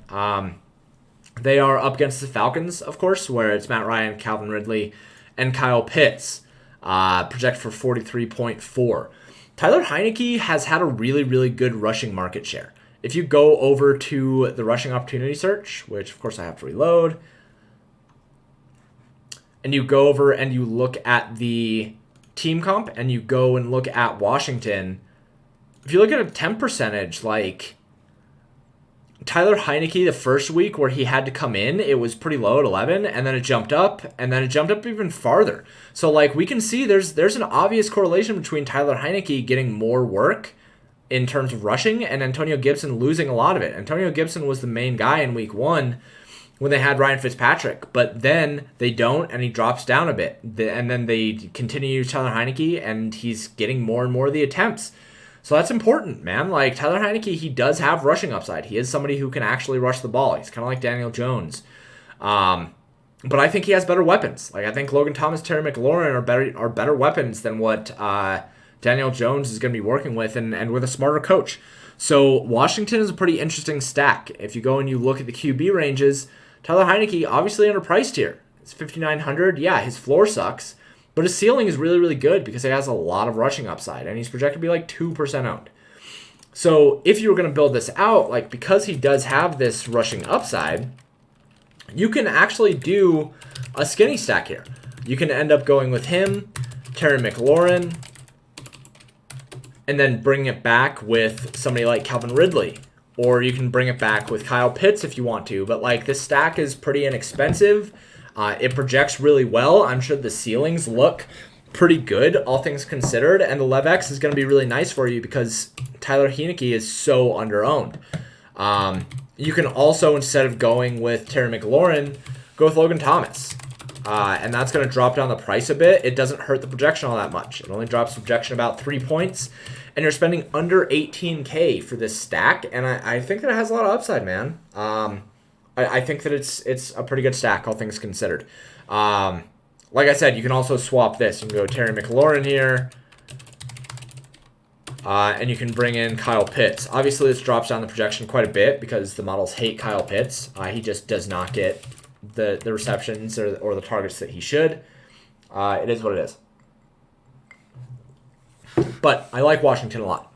They are up against the Falcons, of course, where it's Matt Ryan, Calvin Ridley, and Kyle Pitts. Projected for 43.4. Tyler Heineke has had a really, really good rushing market share. If you go over to the rushing opportunity search, which of course I have to reload, and you go over and you look at the team comp and you go and look at Washington, if you look at a temp percentage, like Tyler Heineke the first week where he had to come in, it was pretty low at 11, and then it jumped up, and then it jumped up even farther. So like we can see there's an obvious correlation between Tyler Heineke getting more work in terms of rushing and Antonio Gibson losing a lot of it. Antonio Gibson was the main guy in week 1 when they had Ryan Fitzpatrick, but then they don't, and he drops down a bit. And then they continue to use Tyler Heineke, and he's getting more and more of the attempts. So that's important, man. Like, Tyler Heineke, he does have rushing upside. He is somebody who can actually rush the ball. He's kind of like Daniel Jones. But I think he has better weapons. Like, I think Logan Thomas, Terry McLaurin are better weapons than what Daniel Jones is going to be working with, and with a smarter coach. So Washington is a pretty interesting stack. If you go and you look at the QB ranges, Tyler Heineke, obviously underpriced here. It's 5,900. Yeah, his floor sucks, but his ceiling is really, really good because he has a lot of rushing upside, and he's projected to be like 2% owned. So if you were going to build this out, like, because he does have this rushing upside, you can actually do a skinny stack here. You can end up going with him, Terry McLaurin, and then bring it back with somebody like Calvin Ridley. Or you can bring it back with Kyle Pitts if you want to. But, like, this stack is pretty inexpensive. It projects really well. I'm sure the ceilings look pretty good, all things considered. And the LevX is going to be really nice for you because Tyler Heineke is so underowned. You can also, instead of going with Terry McLaurin, go with Logan Thomas. and that's going to drop down the price a bit. It doesn't hurt the projection all that much. It only drops the projection about 3 points, and you're spending under 18K for this stack, and I think that it has a lot of upside, man. I think that it's a pretty good stack, all things considered. Like I said, you can also swap this. You can go Terry McLaurin here, and you can bring in Kyle Pitts. Obviously, this drops down the projection quite a bit because the models hate Kyle Pitts. He just does not get the receptions or the targets that he should. It is what it is. But I like Washington a lot.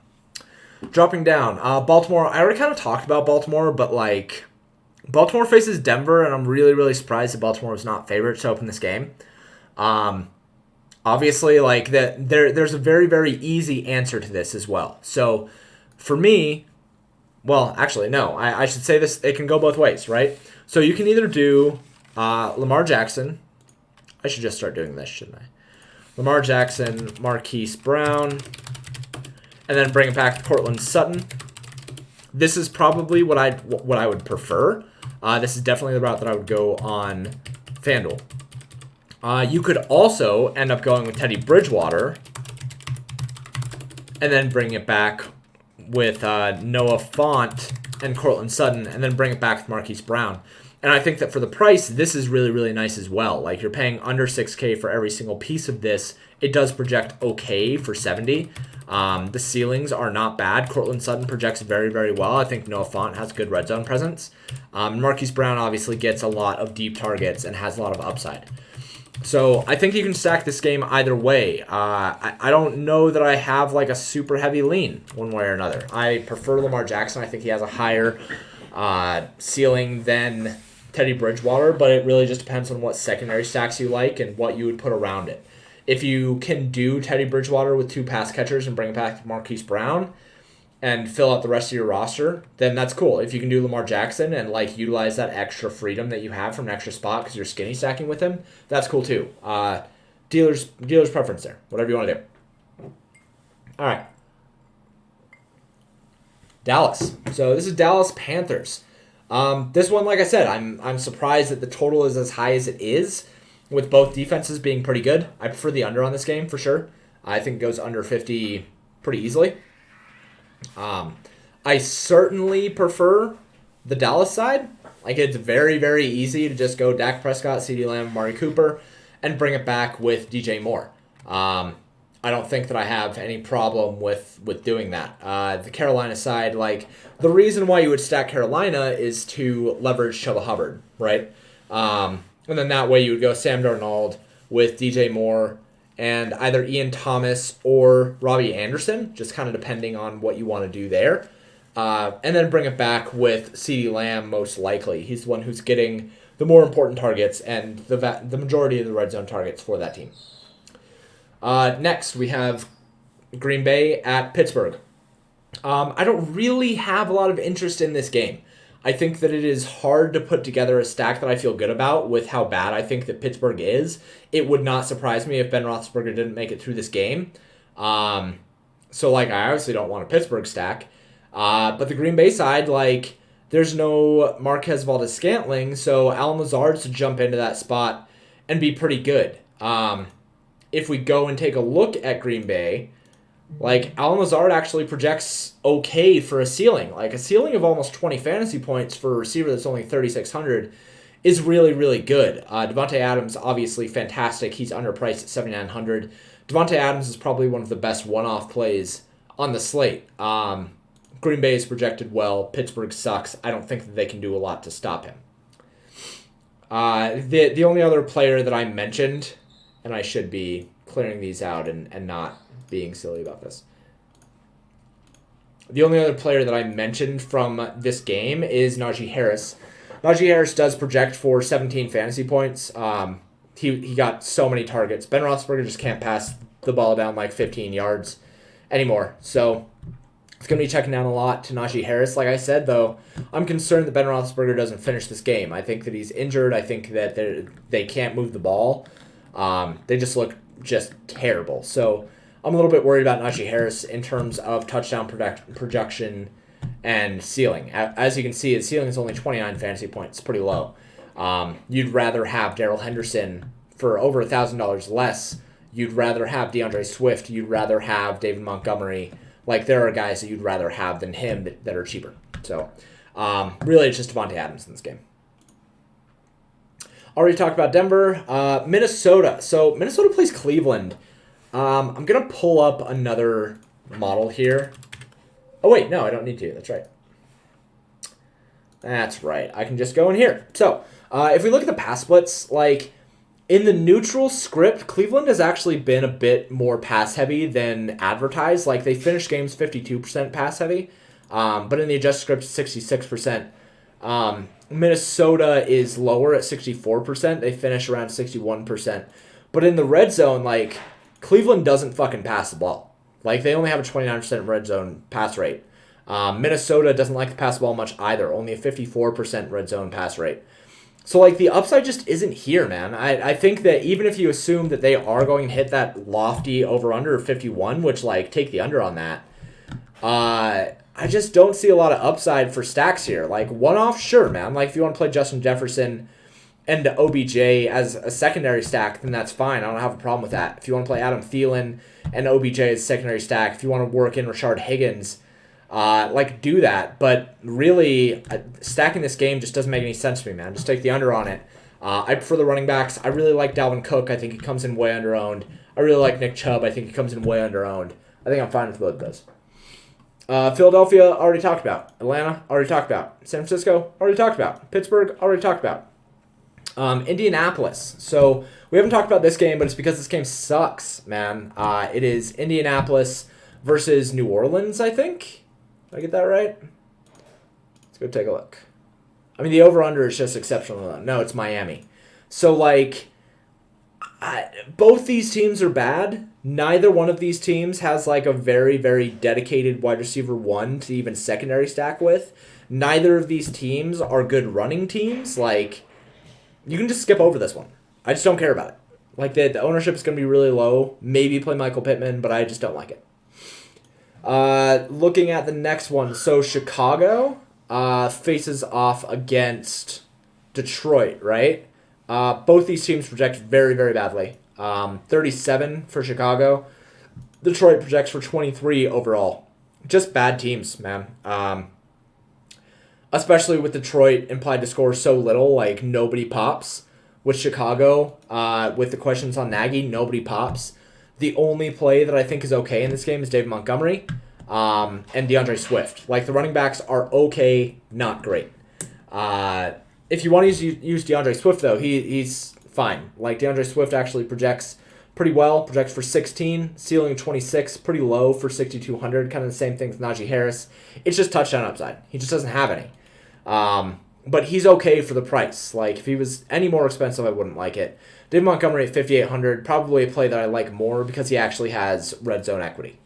Dropping down, Baltimore. I already kind of talked about Baltimore, but like Baltimore faces Denver, and I'm really, really surprised that Baltimore was not favorites to open this game. Obviously, like there's a very, very easy answer to this as well. So for me, well, actually, no, I should say this. It can go both ways, right? So you can either do Lamar Jackson. I should just start doing this, shouldn't I? Lamar Jackson, Marquise Brown, and then bring it back to Cortland Sutton. This is probably what I would prefer. This is definitely the route that I would go on FanDuel. You could also end up going with Teddy Bridgewater and then bring it back with Noah Fant and Cortland Sutton and then bring it back with Marquise Brown. And I think that for the price, this is really, really nice as well. Like, you're paying under 6K for every single piece of this. It does project okay for 70. The ceilings are not bad. Cortland Sutton projects very, very well. I think Noah Fant has good red zone presence. Marquise Brown obviously gets a lot of deep targets and has a lot of upside. So I think you can stack this game either way. I don't know that I have like a super heavy lean one way or another. I prefer Lamar Jackson. I think he has a higher ceiling than Teddy Bridgewater, but it really just depends on what secondary stacks you like and what you would put around it. If you can do Teddy Bridgewater with 2 pass catchers and bring it back to Marquise Brown and fill out the rest of your roster, then that's cool. If you can do Lamar Jackson and like utilize that extra freedom that you have from an extra spot because you're skinny stacking with him, that's cool too. Dealer's preference there. Whatever you want to do. All right. Dallas. So this is Dallas Panthers. This one, like I said, I'm surprised that the total is as high as it is, with both defenses being pretty good. I prefer the under on this game for sure. I think it goes under 50 pretty easily. I certainly prefer the Dallas side. Like, it's very, very easy to just go Dak Prescott, CeeDee Lamb, Amari Cooper, and bring it back with DJ Moore. I don't think that I have any problem with doing that. The Carolina side, like, the reason why you would stack Carolina is to leverage Chuba Hubbard, right? And then that way you would go Sam Darnold with DJ Moore and either Ian Thomas or Robbie Anderson, just kind of depending on what you want to do there. And then bring it back with CeeDee Lamb most likely. He's the one who's getting the more important targets and the majority of the red zone targets for that team. Next, we have Green Bay at Pittsburgh. I don't really have a lot of interest in this game. I think that it is hard to put together a stack that I feel good about with how bad I think that Pittsburgh is. It would not surprise me if Ben Roethlisberger didn't make it through this game. So, like, I obviously don't want a Pittsburgh stack. But the Green Bay side, like, there's no Marquez Valdes-Scantling, so Allen Lazard's to jump into that spot and be pretty good. If we go and take a look at Green Bay, like, Allen Lazard actually projects okay for a ceiling. Like, a ceiling of almost 20 fantasy points for a receiver that's only 3,600 is really, really good. Devontae Adams, obviously fantastic. He's underpriced at 7,900. Devontae Adams is probably one of the best one-off plays on the slate. Green Bay is projected well. Pittsburgh sucks. I don't think that they can do a lot to stop him. The only other player that I mentioned, and I should be clearing these out and not being silly about this. The only other player that I mentioned from this game is Najee Harris. Najee Harris does project for 17 fantasy points. He got so many targets. Ben Roethlisberger just can't pass the ball down like 15 yards anymore. So it's going to be checking down a lot to Najee Harris. Like I said, though, I'm concerned that Ben Roethlisberger doesn't finish this game. I think that he's injured. I think that they can't move the ball. They just look just terrible. So I'm a little bit worried about Najee Harris in terms of touchdown projection and ceiling. As you can see, his ceiling is only 29 fantasy points. Pretty low. You'd rather have Darrell Henderson for over $1,000 less, you'd rather have DeAndre Swift, you'd rather have David Montgomery. Like, there are guys that you'd rather have than him that are cheaper. So, really, it's just Devontae Adams in this game. Already talked about Denver. Minnesota. So, Minnesota plays Cleveland. I'm going to pull up another model here. Oh, wait, no, I don't need to. That's right. That's right. I can just go in here. So, if we look at the pass splits, like, in the neutral script, Cleveland has actually been a bit more pass-heavy than advertised. Like, they finished games 52% pass-heavy, but in the adjusted script, 66%. Minnesota is lower at 64%. They finish around 61%. But in the red zone, like, Cleveland doesn't fucking pass the ball. Like, they only have a 29% red zone pass rate. Minnesota doesn't like to pass the ball much either. Only a 54% red zone pass rate. So, like, the upside just isn't here, man. I think that even if you assume that they are going to hit that lofty over-under of 51, which, like, take the under on that, I just don't see a lot of upside for stacks here. Like, one-off, sure, man. Like, if you want to play Justin Jefferson and OBJ as a secondary stack, then that's fine. I don't have a problem with that. If you want to play Adam Thielen and OBJ as a secondary stack, if you want to work in Rashard Higgins, do that. But really, stacking this game just doesn't make any sense to me, man. Just take the under on it. I prefer the running backs. I really like Dalvin Cook. I think he comes in way under-owned. I really like Nick Chubb. I think he comes in way under-owned. I think I'm fine with both of those. Philadelphia, already talked about. Atlanta, already talked about. San Francisco, already talked about. Pittsburgh, already talked about. Indianapolis. So we haven't talked about this game, but it's because this game sucks, man. It is Indianapolis versus New Orleans, I think. Did I get that right? Let's go take a look. I mean, the over-under is just exceptional. No, it's Miami. So, like, both these teams are bad. Neither one of these teams has, like, a very, very dedicated wide receiver one to even secondary stack with. Neither of these teams are good running teams. Like, you can just skip over this one. I just don't care about it. Like, the ownership is going to be really low. Maybe play Michael Pittman, but I just don't like it. Looking at the next one. So, Chicago faces off against Detroit, right? Both these teams project very, very badly. 37 for Chicago. Detroit projects for 23 overall. Just bad teams, man. Especially with Detroit implied to score so little, like nobody pops. With Chicago, with the questions on Nagy, nobody pops. The only play that I think is okay in this game is David Montgomery and DeAndre Swift. Like, the running backs are okay, not great. If you want to use DeAndre Swift, though, he's fine. Like, DeAndre Swift actually projects pretty well. Projects for 16, ceiling 26, pretty low for 6,200. Kind of the same thing with Najee Harris. It's just touchdown upside. He just doesn't have any. But he's okay for the price. Like, if he was any more expensive, I wouldn't like it. David Montgomery at 5,800, probably a play that I like more because he actually has red zone equity.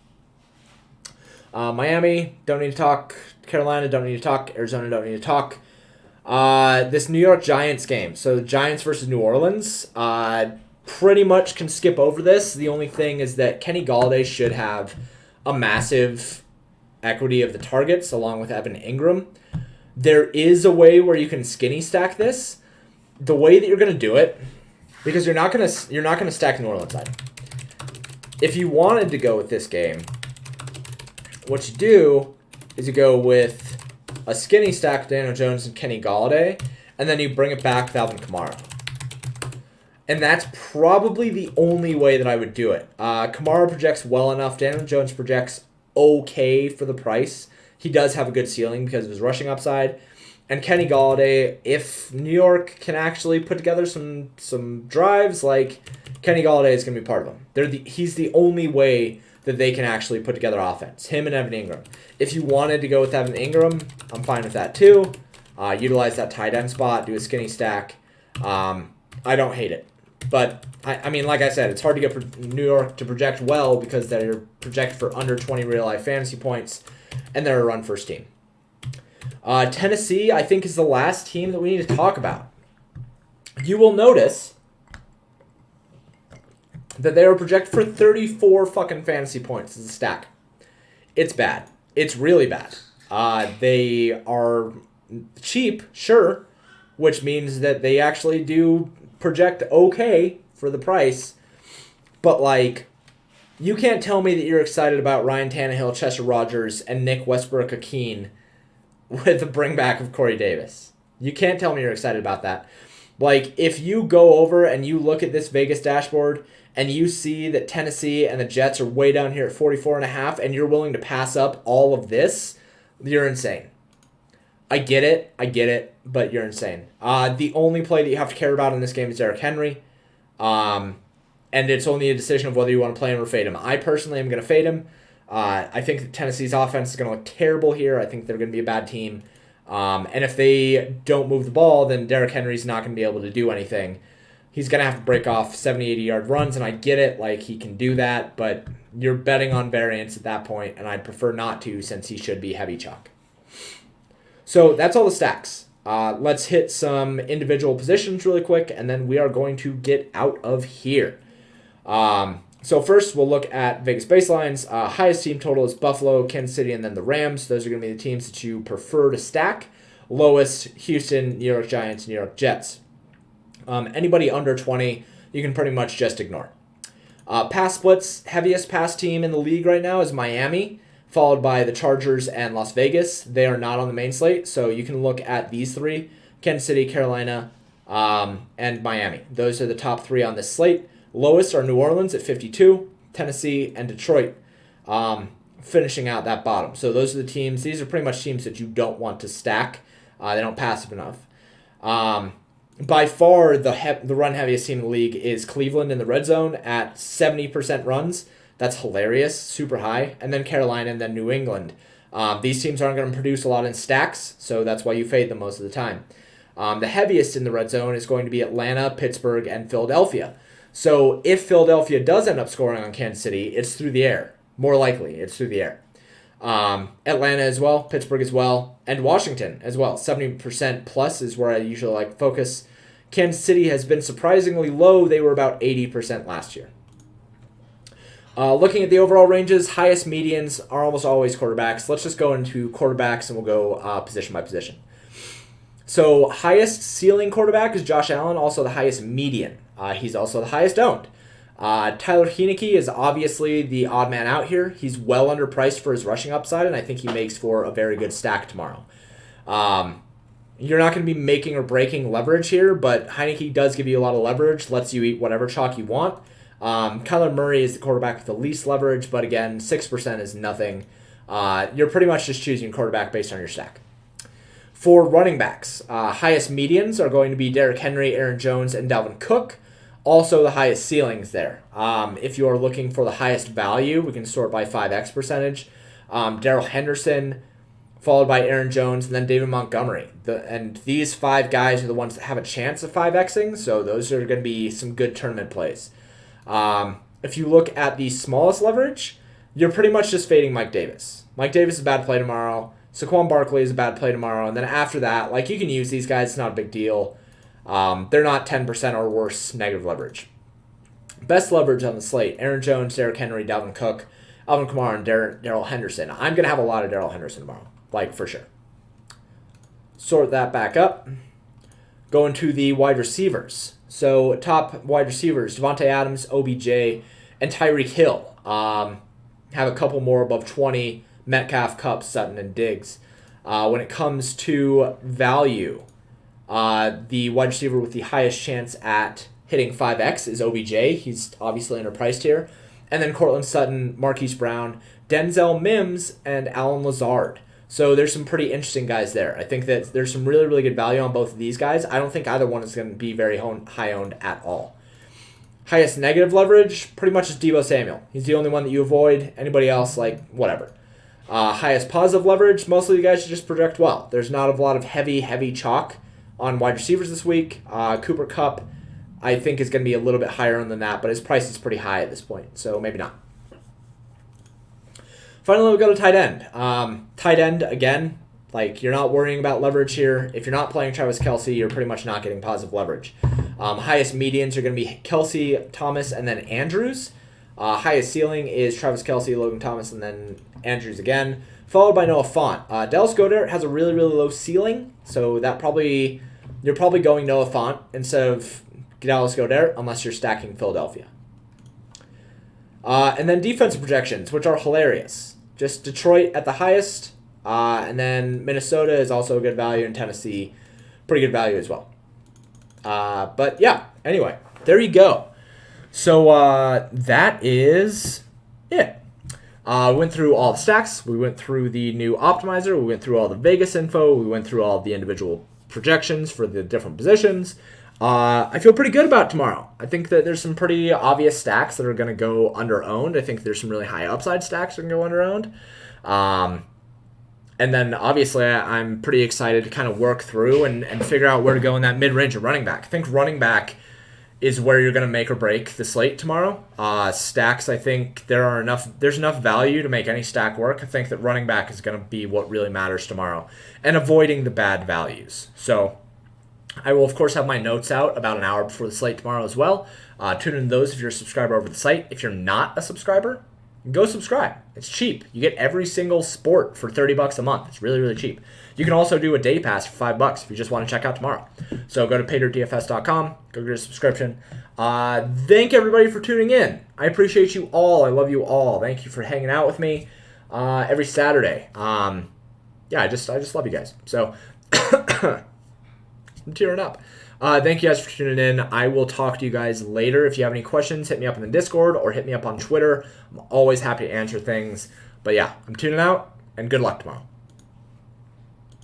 Miami, don't need to talk. Carolina, don't need to talk. Arizona, don't need to talk. This New York Giants game. So the Giants versus New Orleans. Pretty much can skip over this. The only thing is that Kenny Golladay should have a massive equity of the targets along with Evan Ingram. There is a way where you can skinny stack this. The way that you're going to do it, because you're not going to stack New Orleans side. If you wanted to go with this game, what you do is you go with a skinny stack of Daniel Jones and Kenny Golladay, and then you bring it back with Alvin Kamara. And that's probably the only way that I would do it. Kamara projects well enough. Daniel Jones projects okay for the price. He does have a good ceiling because of his rushing upside. And Kenny Golladay, if New York can actually put together some drives, like, Kenny Golladay is going to be part of them. He's the only way that they can actually put together offense. Him and Evan Ingram. If you wanted to go with Evan Ingram, I'm fine with that too. Utilize that tight end spot, do a skinny stack. I don't hate it. But, I mean, like I said, it's hard to get New York to project well because they're projected for under 20 real-life fantasy points, and they're a run-first team. Tennessee, I think, is the last team that we need to talk about. You will notice that they are projected for 34 fucking fantasy points as a stack. It's bad. It's really bad. They are cheap, sure, which means that they actually do project okay for the price. But, like, you can't tell me that you're excited about Ryan Tannehill, Chester Rogers, and Nick Westbrook-Akeen with the bringback of Corey Davis. You can't tell me you're excited about that. Like, if you go over and you look at this Vegas dashboard and you see that Tennessee and the Jets are way down here at 44.5 and you're willing to pass up all of this, you're insane. I get it, but you're insane. The only play that you have to care about in this game is Derrick Henry. And it's only a decision of whether you want to play him or fade him. I personally am going to fade him. I think that Tennessee's offense is going to look terrible here. I think they're going to be a bad team. And if they don't move the ball, then Derrick Henry's not going to be able to do anything. He's going to have to break off 70, 80-yard runs, and I get it. Like, he can do that, but you're betting on variance at that point, and I'd prefer not to since he should be heavy chalk. So that's all the stacks. Let's hit some individual positions really quick, and then we are going to get out of here. So first, we'll look at Vegas baselines. Highest team total is Buffalo, Kansas City, and then the Rams. Those are going to be the teams that you prefer to stack. Lowest, Houston, New York Giants, New York Jets. Anybody under 20, you can pretty much just ignore. Pass splits, heaviest pass team in the league right now is Miami, followed by the Chargers and Las Vegas. They are not on the main slate, so you can look at these three, Kansas City, Carolina, and Miami. Those are the top three on this slate. Lowest are New Orleans at 52, Tennessee, and Detroit finishing out that bottom. So those are the teams. These are pretty much teams that you don't want to stack. They don't passive enough. By far, the run-heaviest team in the league is Cleveland in the red zone at 70% runs. That's hilarious, super high. And then Carolina and then New England. These teams aren't going to produce a lot in stacks, so that's why you fade them most of the time. The heaviest in the red zone is going to be Atlanta, Pittsburgh, and Philadelphia. So if Philadelphia does end up scoring on Kansas City, it's through the air. More likely, it's through the air. Atlanta as well, Pittsburgh as well, and Washington as well. 70% plus is where I usually like to focus. Kansas City has been surprisingly low. They were about 80% last year. Looking at the overall ranges, highest medians are almost always quarterbacks. Let's just go into quarterbacks and we'll go position by position. So highest ceiling quarterback is Josh Allen, also the highest median. He's also the highest owned. Tyler Heineke is obviously the odd man out here. He's well underpriced for his rushing upside, and I think he makes for a very good stack tomorrow. You're not going to be making or breaking leverage here, but Heineke does give you a lot of leverage, lets you eat whatever chalk you want. Kyler Murray is the quarterback with the least leverage, but again, 6% is nothing. You're pretty much just choosing quarterback based on your stack. For running backs, highest medians are going to be Derrick Henry, Aaron Jones, and Dalvin Cook. Also the highest ceilings there. If you are looking for the highest value, we can sort by 5x percentage. Darrell Henderson, followed by Aaron Jones, and then David Montgomery. And these five guys are the ones that have a chance of 5xing, so those are going to be some good tournament plays. If you look at the smallest leverage, you're pretty much just fading Mike Davis. Mike Davis is a bad play tomorrow. Saquon Barkley is a bad play tomorrow. And then after that, like, you can use these guys. It's not a big deal. They're not 10% or worse negative leverage. Best leverage on the slate, Aaron Jones, Derrick Henry, Dalvin Cook, Alvin Kamara, and Darrell Henderson. I'm going to have a lot of Darrell Henderson tomorrow, like, for sure. Sort that back up. Going to the wide receivers. So top wide receivers, Devontae Adams, OBJ, and Tyreek Hill. Have a couple more above 20, Metcalf, Kupp, Sutton, and Diggs. When it comes to value, the wide receiver with the highest chance at hitting 5x is OBJ. He's obviously underpriced here. And then Cortland Sutton, Marquise Brown, Denzel Mims, and Alan Lazard. So there's some pretty interesting guys there. I think that there's some really, really good value on both of these guys. I don't think either one is going to be very high owned at all. Highest negative leverage, pretty much is Deebo Samuel. He's the only one that you avoid. Anybody else, like, whatever. Highest positive leverage, most of you guys should just project well. There's not a lot of heavy chalk on wide receivers this week. Cooper Kupp, I think, is going to be a little bit higher than that, but his price is pretty high at this point, so maybe not. Finally, we'll go to tight end. Tight end, again, like, you're not worrying about leverage here. If you're not playing Travis Kelce, you're pretty much not getting positive leverage. Highest medians are going to be Kelce, Thomas, and then Andrews. Highest ceiling is Travis Kelce, Logan Thomas, and then Andrews again, followed by Noah Fant. Dallas Goedert has a really, really low ceiling, so you're probably going Noah Fant instead of Dallas Goedert unless you're stacking Philadelphia. And then defensive projections, which are hilarious. Just Detroit at the highest, and then Minnesota is also a good value, and Tennessee, pretty good value as well. But yeah, anyway, there you go. So that is it. We went through all the stacks. We went through the new optimizer. We went through all the Vegas info. We went through all the individual projections for the different positions. I feel pretty good about tomorrow. I think that there's some pretty obvious stacks that are going to go under-owned. I think there's some really high upside stacks that are going to go under-owned. And then, obviously, I'm pretty excited to kind of work through and figure out where to go in that mid-range of running back. I think running back is where you're going to make or break the slate tomorrow. Stacks, I think there's enough value to make any stack work. I think that running back is going to be what really matters tomorrow, and avoiding the bad values. So I will, of course, have my notes out about an hour before the slate tomorrow as well. Tune in to those if you're a subscriber over the site. If you're not a subscriber, go subscribe. It's cheap. You get every single sport for $30 a month. It's really, really cheap. You can also do a day pass for $5 if you just want to check out tomorrow. So go to paydirdfs.com. Go get a subscription. Thank everybody for tuning in. I appreciate you all. I love you all. Thank you for hanging out with me every Saturday. I just love you guys. So I'm tearing up. Thank you guys for tuning in. I will talk to you guys later. If you have any questions, hit me up in the Discord or hit me up on Twitter. I'm always happy to answer things. But yeah, I'm tuning out, and good luck tomorrow.